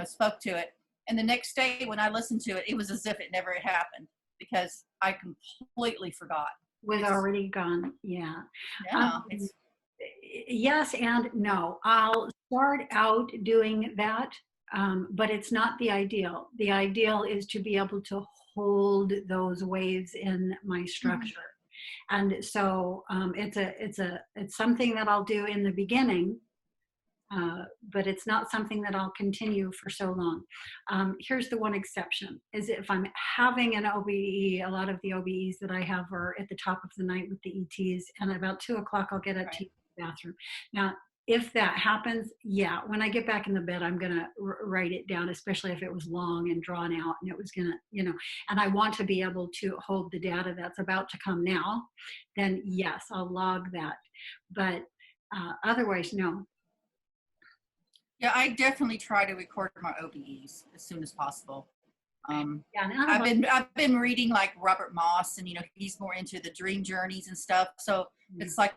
spoke to it. And the next day when I listened to it, it was as if it never had happened because I completely forgot. Was already gone. Yeah. Yeah. Yes and no. I'll start out doing that, but it's not the ideal. The ideal is to be able to hold those waves in my structure. Mm-hmm. And so it's something that I'll do in the beginning, but it's not something that I'll continue for so long. Here's the one exception, is if I'm having an OBE, a lot of the OBEs that I have are at the top of the night with the ETs, and at about 2 o'clock I'll get up to the bathroom. Now, if that happens, yeah, when I get back in the bed, I'm going to write it down, especially if it was long and drawn out and it was going to, and I want to be able to hold the data that's about to come now, then yes, I'll log that. But otherwise, no. Yeah, I definitely try to record my OBEs as soon as possible. I've been reading like Robert Moss, and he's more into the dream journeys and stuff. So it's like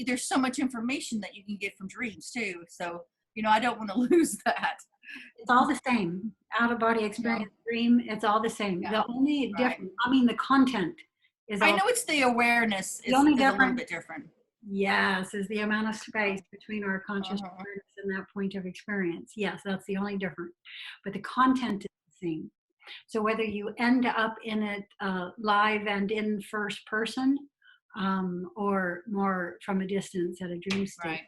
there's so much information that you can get from dreams too. So I don't want to lose that. It's all the same. Out of body experience, dream. It's all the same. The only difference, the content is. I know it's the awareness. It's a little bit different. Yes, is the amount of space between our conscious awareness in that point of experience. Yes, that's the only difference. But the content is the same. So whether you end up in it live and in first person, or more from a distance at a dream state,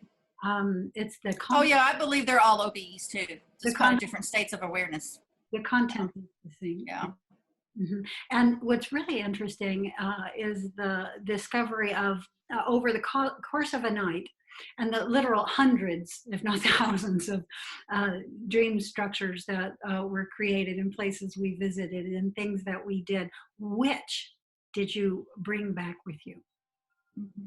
it's the content. Oh yeah, I believe they're all OBEs too. Just kind of different states of awareness. The content is the same. Yeah. Mm-hmm. And what's really interesting is the discovery of over the course of a night, and the literal hundreds, if not thousands, of dream structures that were created in places we visited and things that we did. Which did you bring back with you? Mm-hmm.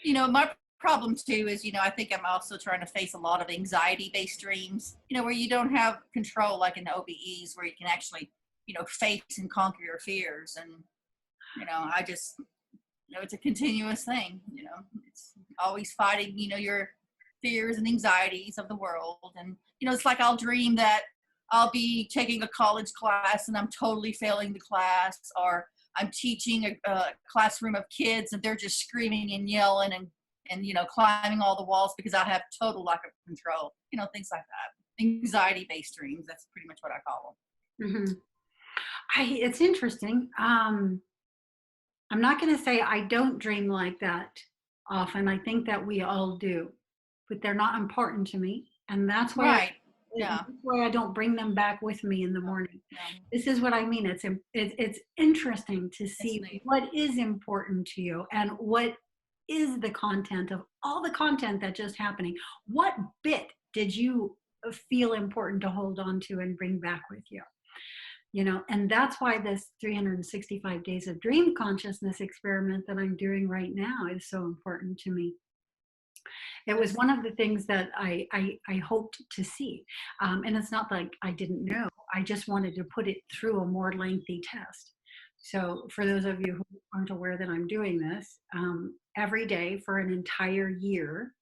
You know, my problem too is, you know, I think I'm also trying to face a lot of anxiety-based dreams, you know, where you don't have control like in the OBEs, where you can actually, you know, face and conquer your fears. And, you know, I just, you know, it's a continuous thing, you know, it's always fighting, you know, your fears and anxieties of the world. And, you know, it's like I'll dream that I'll be taking a college class and I'm totally failing the class, or I'm teaching a classroom of kids and they're just screaming and yelling and, you know, climbing all the walls because I have total lack of control, you know, things like that. Anxiety-based dreams, that's pretty much what I call them. Mm-hmm. It's interesting. I'm not going to say I don't dream like that often. I think that we all do, but they're not important to me. And that's why, right. That's why I don't bring them back with me in the morning. Yeah. This is what I mean. It's interesting to see what is important to you and what is the content of all the content that's just happening. What bit did you feel important to hold on to and bring back with you? You know, and that's why this 365 days of dream consciousness experiment that I'm doing right now is so important to me. It was one of the things that I hoped to see. And it's not like I didn't know. I just wanted to put it through a more lengthy test. So for those of you who aren't aware that I'm doing this, every day for an entire year,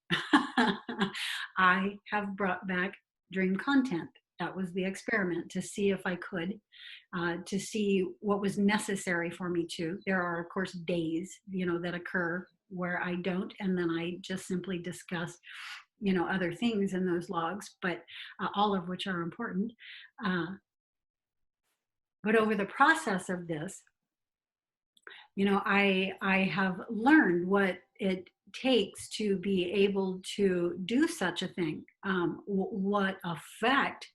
I have brought back dream content. That was the experiment, to see if I could, to see what was necessary for me to. There are, of course, days, you know, that occur where I don't, and then I just simply discuss, you know, other things in those logs, but all of which are important. But over the process of this, you know, I have learned what it takes to be able to do such a thing, what effect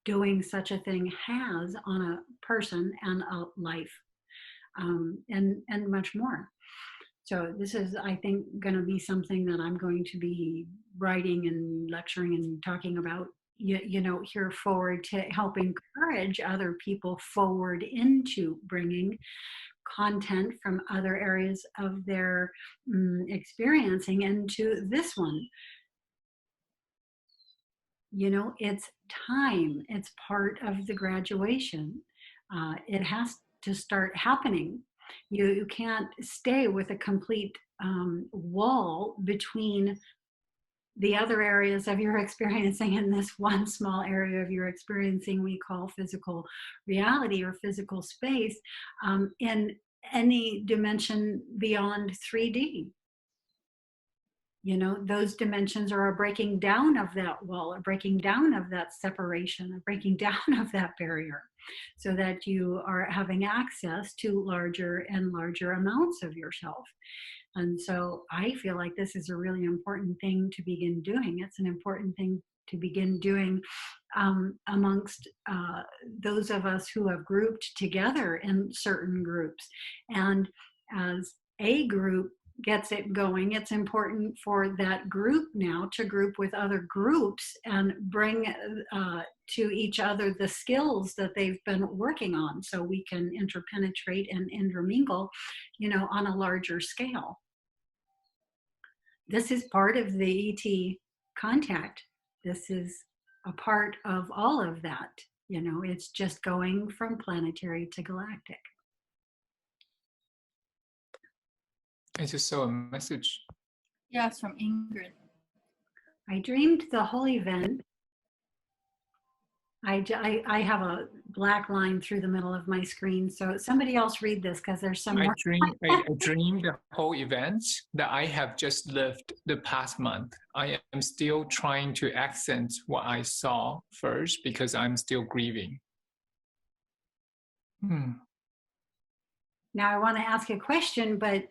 doing such a thing has on a person and a life, and much more. So this is, I think, going to be something that I'm going to be writing and lecturing and talking about, you know, here forward, to help encourage other people forward into bringing content from other areas of their experiencing into this one. You know, it's time. It's part of the graduation. It has to start happening. You can't stay with a complete wall between the other areas of your experiencing and this one small area of your experiencing we call physical reality or physical space, in any dimension beyond 3D. You know, those dimensions are a breaking down of that wall, a breaking down of that separation, a breaking down of that barrier, so that you are having access to larger and larger amounts of yourself. And so I feel like this is a really important thing to begin doing. It's an important thing to begin doing amongst those of us who have grouped together in certain groups. And as a group gets it going, it's important for that group now to group with other groups and bring to each other the skills that they've been working on, so we can interpenetrate and intermingle, you know, on a larger scale. This is part of the ET contact. This is a part of all of that. You know, it's just going from planetary to galactic. I just saw a message. Yeah, it's from Ingrid. I dreamed the whole event I have a black line through the middle of my screen. So somebody else read this because there's some more. I dreamed the whole event that I have just lived the past month. I am still trying to accent what I saw first because I'm still grieving. Now I want to ask a question, but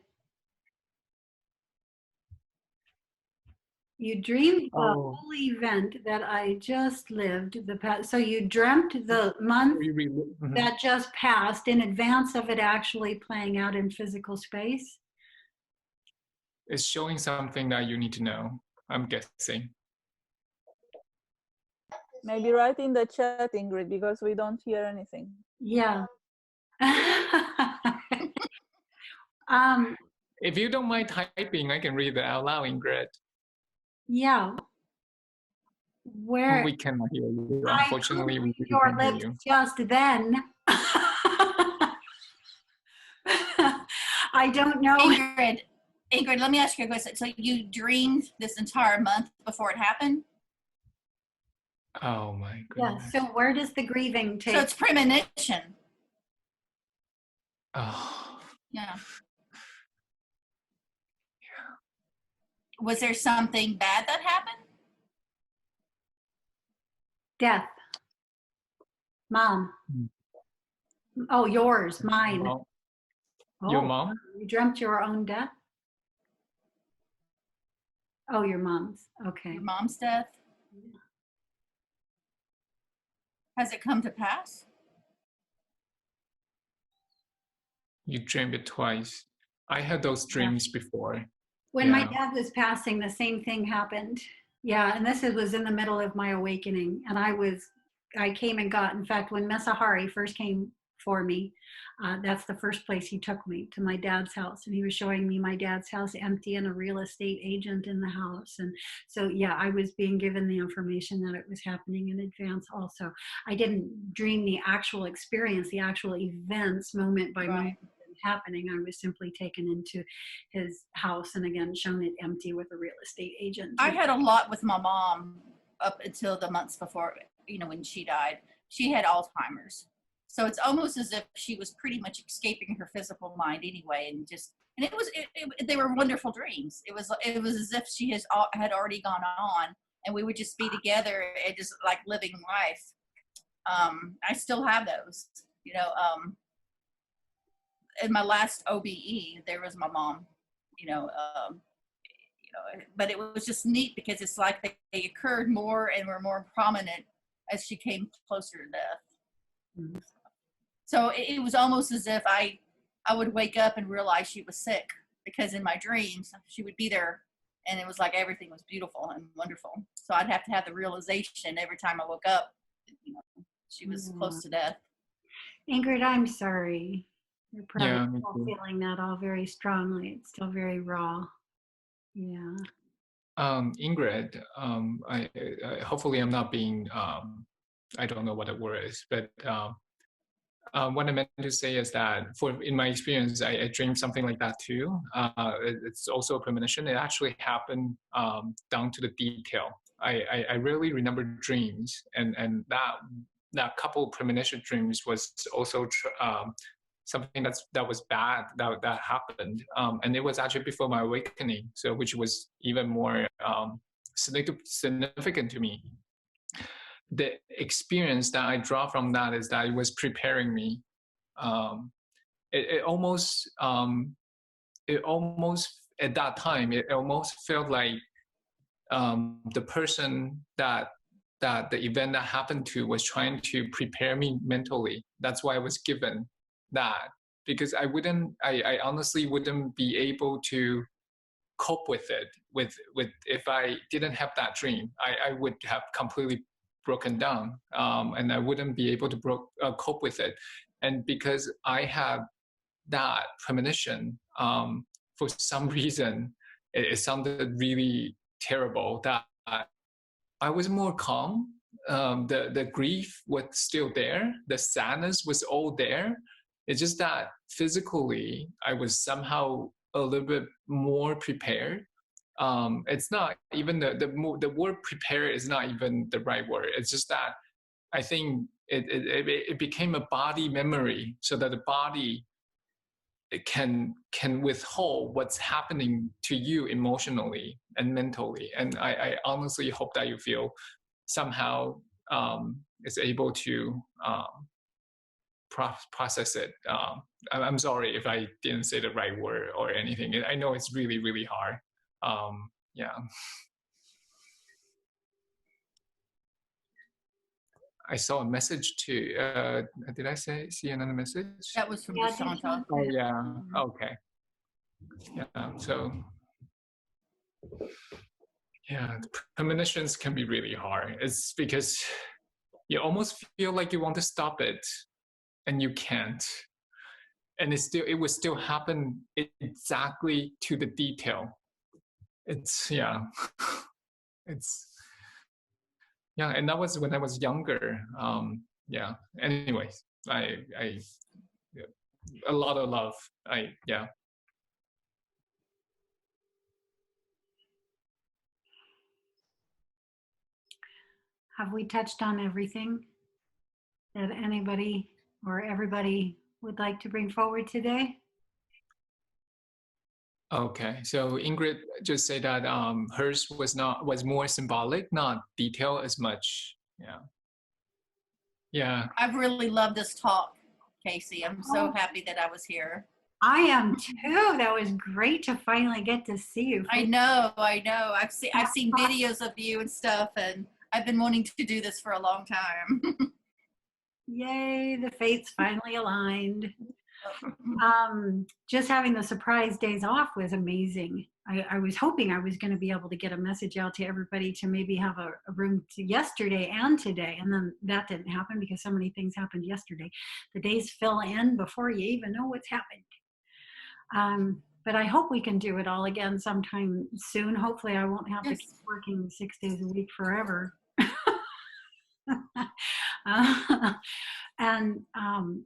you dreamed the whole event that I just lived the past. So you dreamt the month that just passed in advance of it actually playing out in physical space? It's showing something that you need to know, I'm guessing. Maybe write in the chat, Ingrid, because we don't hear anything. Yeah. If you don't mind typing, I can read it out loud, Ingrid. Yeah. Where we cannot hear you. Unfortunately, we your can't hear lips you. just then. I don't know. Ingrid, let me ask you a question. So you dreamed this entire month before it happened? Oh my goodness. Yeah. So where does the grieving take? So it's premonition. Oh. Yeah. Was there something bad that happened? Death. Mom. Oh, yours, mine. Mom. Oh, your mom? You dreamt your own death? Oh, your mom's. Okay. Your mom's death? Has it come to pass? You dreamed it twice. I had those dreams before. When my dad was passing, the same thing happened. Yeah, and this was in the middle of my awakening. And I came and got, in fact, when Mesahari first came for me, that's the first place he took me, to my dad's house. And he was showing me my dad's house empty and a real estate agent in the house. And so, yeah, I was being given the information that it was happening in advance also. I didn't dream the actual experience, the actual events moment by moment happening. I was simply taken into his house and again shown it empty with a real estate agent. I had a lot with my mom up until the months before, when she died. She had Alzheimer's. So it's almost as if she was pretty much escaping her physical mind anyway, and they were wonderful dreams. It was as if she had already gone on, and we would just be together and just like living life. I still have those, in my last OBE, there was my mom, but it was just neat because it's like they occurred more and were more prominent as she came closer to death. Mm-hmm. So it was almost as if I would wake up and realize she was sick, because in my dreams she would be there and it was like everything was beautiful and wonderful. So I'd have to have the realization every time I woke up, she was close to death. Ingrid, I'm sorry. You're probably still feeling that all very strongly. It's still very raw. Yeah. Ingrid, I hopefully I'm not being, I don't know what the word is, but what I meant to say is that in my experience, I dreamed something like that too. It's also a premonition. It actually happened down to the detail. I rarely remember dreams, and that couple premonition dreams was also something that was bad that happened, and it was actually before my awakening, so which was even more significant to me. The experience that I draw from that is that it was preparing me. It almost at that time it almost felt like the person that the event that happened to was trying to prepare me mentally. That's why I was given that, because I honestly wouldn't be able to cope with it with if I didn't have that dream. I would have completely broken down, and I wouldn't be able to cope with it. And because I had that premonition, for some reason it sounded really terrible, that I was more calm. The grief was still there, the sadness was all there. It's just that physically I was somehow a little bit more prepared. It's not even the word prepare is not even the right word. It's just that I think it became a body memory, so that the body it can withhold what's happening to you emotionally and mentally. And I honestly hope that you feel somehow is able to process it. I'm sorry if I didn't say the right word or anything. I know it's really, really hard. Yeah. I saw a message too. Did I see another message? That was from Yeah, Deshanta. Oh yeah. Okay. Yeah. So yeah, the premonitions can be really hard. It's because you almost feel like you want to stop it, and you can't. And it will still happen exactly to the detail. It's it's yeah, and that was when I was younger. Yeah. Anyways, I yeah, a lot of love. Yeah. Have we touched on everything that anybody or everybody would like to bring forward today? Okay. So Ingrid just said that hers was more symbolic, not detail as much. Yeah. Yeah. I've really loved this talk, Casey. I'm so Oh. happy that I was here. I am too. That was great to finally get to see you. I know. I've seen videos of you and stuff, and I've been wanting to do this for a long time. Yay, the fates finally aligned. Just having the surprise days off was amazing. I was hoping I was going to be able to get a message out to everybody to maybe have a room to yesterday and today. And then that didn't happen because so many things happened yesterday. The days fill in before you even know what's happened. But I hope we can do it all again sometime soon. Hopefully I won't have to keep working 6 days a week forever. And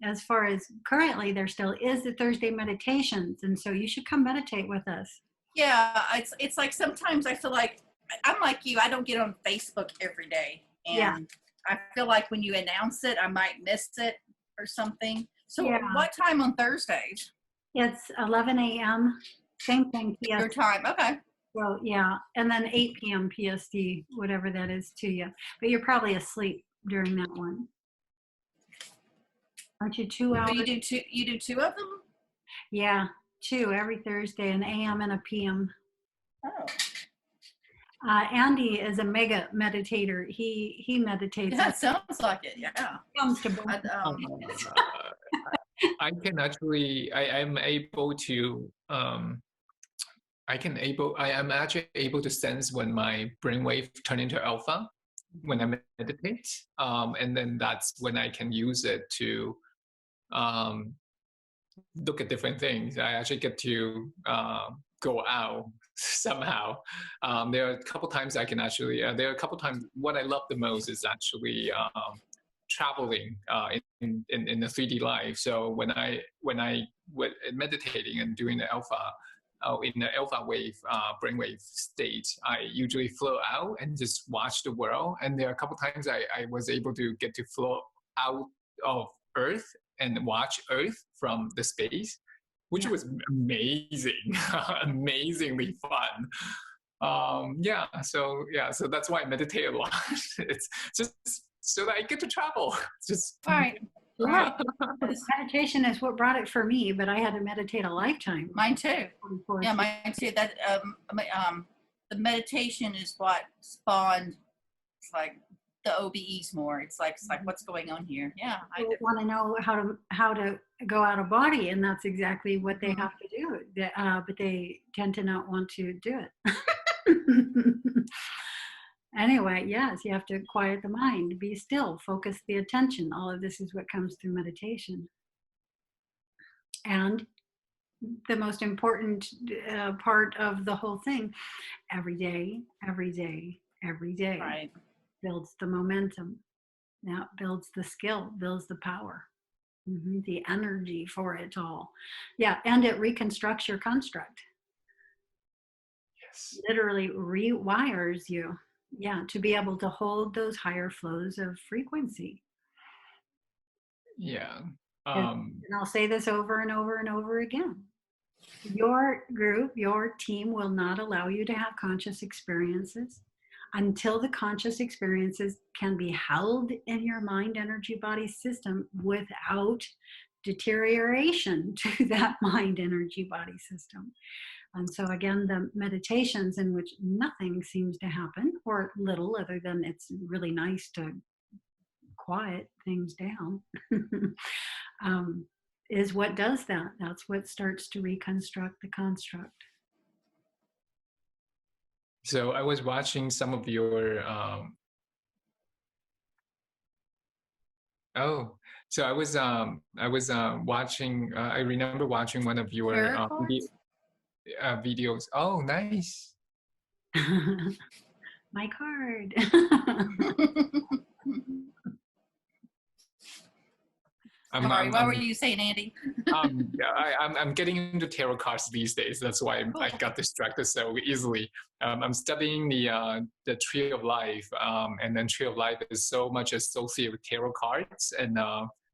as far as currently, there still is the Thursday meditations, and so you should come meditate with us. Yeah, it's like sometimes I feel like I'm like you. I don't get on Facebook every day, and I feel like when you announce it, I might miss it or something. So, what time on Thursdays? It's 11 a.m. Same thing. Your time, okay. So yeah, and then 8 p.m. PST, whatever that is to you. But you're probably asleep during that one. Aren't you 2 hours? So you do two of them? Yeah, 2 every Thursday, an AM and a PM. Oh. Andy is a mega meditator. He meditates. Yeah, sounds like it. Yeah. Comes to I can actually. I am able to. I am actually able to sense when my brainwave turn into alpha when I meditate, and then that's when I can use it to look at different things. I actually get to go out somehow. There are a couple times I can actually. There are a couple times. What I love the most is actually traveling in the 3D life. So when I meditating and doing the alpha. In the alpha wave, brainwave state, I usually flow out and just watch the world. And there are a couple times I was able to get to flow out of Earth and watch Earth from the space, which was amazing, amazingly fun. So that's why I meditate a lot. It's just so that I get to travel. Just all right. Right. Meditation is what brought it for me, but I had to meditate a lifetime. Mine too. Yeah, mine too. That the meditation is what spawned. It's like the OBEs more. It's like what's going on here? Yeah, I want to know how to go out of body, and that's exactly what they have to do. But they tend to not want to do it. Anyway, yes, you have to quiet the mind, be still, focus the attention. All of this is what comes through meditation. And the most important part of the whole thing, every day, right, builds the momentum. Now builds the skill, builds the power, the energy for it all. Yeah, and it reconstructs your construct. Yes. Literally rewires you. Yeah, to be able to hold those higher flows of frequency. Yeah. And I'll say this over and over and over again. Your group, your team will not allow you to have conscious experiences until the conscious experiences can be held in your mind, energy, body system without deterioration to that mind, energy, body system. And so again, the meditations in which nothing seems to happen, or little, other than it's really nice to quiet things down, is what does that. That's what starts to reconstruct the construct. So I was watching some of your so I was watching. I remember watching one of your Tarot cards? videos. Oh, nice. My card. Sorry, what were you saying, Andy? I'm getting into tarot cards these days. That's why I got distracted so easily. I'm studying the Tree of Life, and then Tree of Life is so much associated with tarot cards, and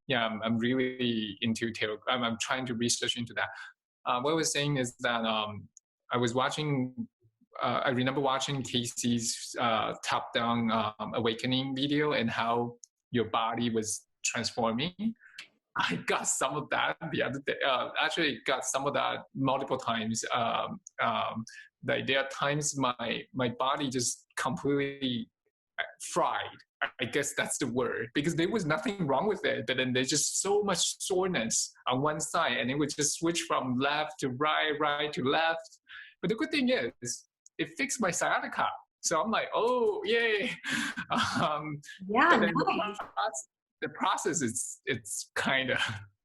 yeah, I'm really into tarot. I'm trying to research into that. What I was saying is that I was watching. I remember watching Casey's top-down awakening video and how your body was transforming. I got some of that the other day. Actually, got some of that multiple times. Like there are times my body just completely fried. I guess that's the word, because there was nothing wrong with it, but then there's just so much soreness on one side, and it would just switch from left to right, right to left. But the good thing is, it fixed my sciatica. So I'm like, oh, yay. Yeah, but then nice. the process is it's kind of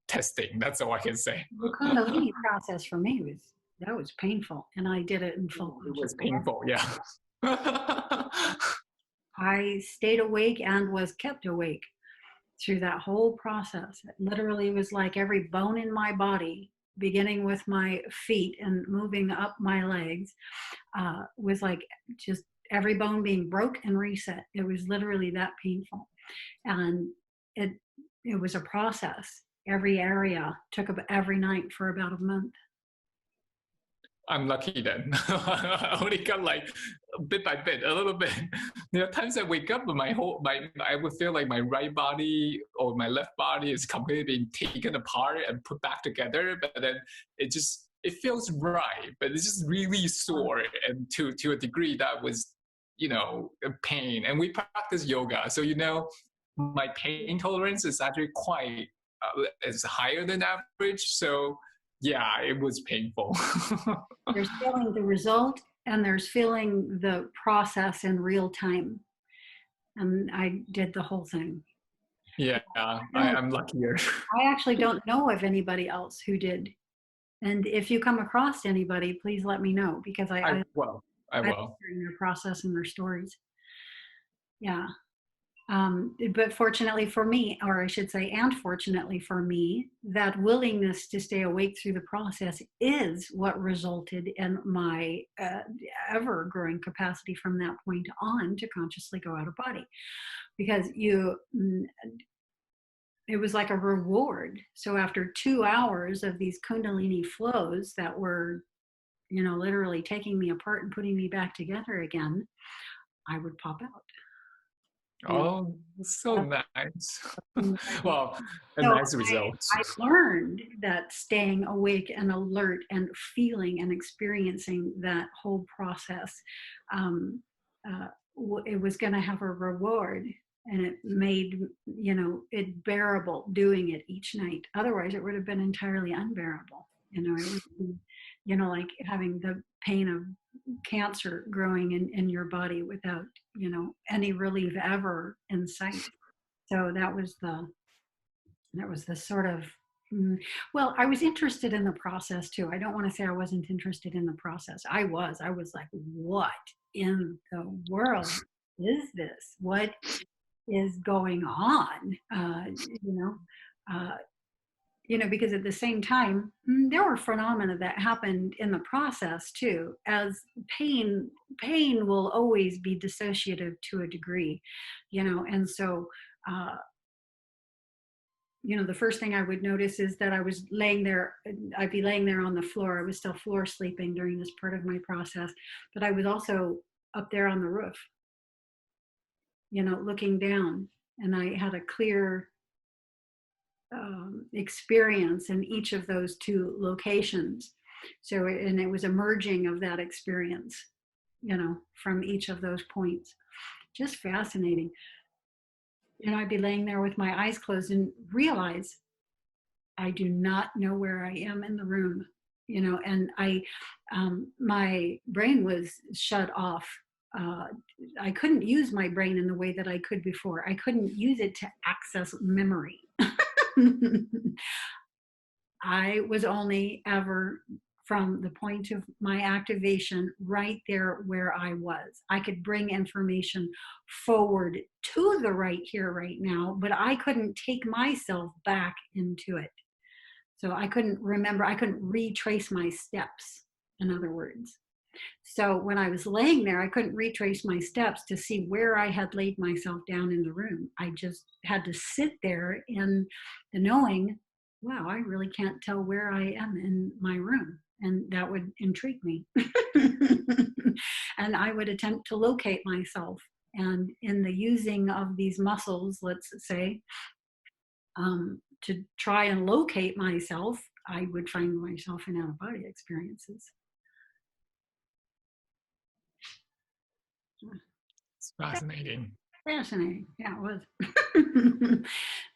testing. That's all I can say. The Kundalini process for me was painful, and I did it in full. It was painful, yeah. I stayed awake and was kept awake through that whole process. It literally was like every bone in my body, beginning with my feet and moving up my legs, was like just every bone being broke and reset. It was literally that painful. And it was a process. Every area took up every night for about a month. I'm lucky then. I only got like bit by bit, a little bit. There are times I wake up and I would feel like my right body or my left body is completely being taken apart and put back together. But then it feels right, but it's just really sore, and to a degree that was, a pain. And we practice yoga, so my pain tolerance is actually quite is higher than average. So yeah, it was painful. There's feeling the result, and there's feeling the process in real time. And I did the whole thing. Yeah, I'm luckier. I actually don't know of anybody else who did. And if you come across anybody, please let me know, because I will. Hearing their process and their stories. Yeah. But fortunately for me, or I should say, and fortunately for me, that willingness to stay awake through the process is what resulted in my ever-growing capacity from that point on to consciously go out of body. Because it was like a reward. So after 2 hours of these Kundalini flows that were, literally taking me apart and putting me back together again, I would pop out. Oh, so nice. Well, a so nice result. I learned that staying awake and alert and feeling and experiencing that whole process, it was going to have a reward, and it made, it bearable doing it each night. Otherwise, it would have been entirely unbearable. It would be, like having the pain of cancer growing in your body without, any relief ever in sight. So that was the sort of, well, I was interested in the process too. I don't want to say I wasn't interested in the process. I was like, what in the world is this? What is going on? you know, because at the same time, there were phenomena that happened in the process too, as pain will always be dissociative to a degree, you know. And so you know, the first thing I would notice is that I was laying there, I'd be laying there on the floor. I was still floor sleeping during this part of my process, but I was also up there on the roof, you know, looking down, and I had a clear experience in each of those two locations. So, and it was a merging of that experience, you know, from each of those points. Just fascinating. You know, I'd be laying there with my eyes closed and realize I do not know where I am in the room, you know, and my brain was shut off. I couldn't use my brain in the way that I could before. I couldn't use it to access memory. I was only ever from the point of my activation right there where I was. I could bring information forward to the right here, right now, but I couldn't take myself back into it. So I couldn't remember, I couldn't retrace my steps, in other words. So when I was laying there, I couldn't retrace my steps to see where I had laid myself down in the room. I just had to sit there in the knowing, wow, I really can't tell where I am in my room. And that would intrigue me. And I would attempt to locate myself. And in the using of these muscles, let's say, to try and locate myself, I would find myself in out-of-body experiences. It's fascinating. Fascinating. Yeah, it was.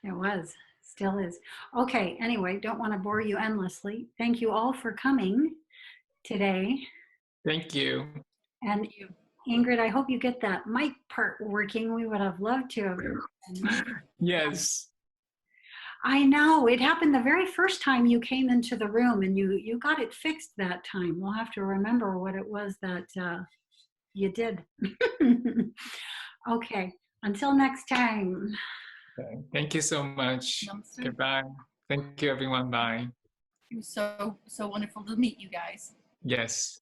It was. Still is. Okay, anyway, don't want to bore you endlessly. Thank you all for coming today. Thank you. And Ingrid, I hope you get that mic part working. We would have loved to have. Yes. I know. It happened the very first time you came into the room, and you got it fixed that time. We'll have to remember what it was that you did. Okay. Until next time. Okay. Thank you so much. Namaste. Goodbye. Thank you, everyone. Bye. It was so wonderful to meet you guys. Yes.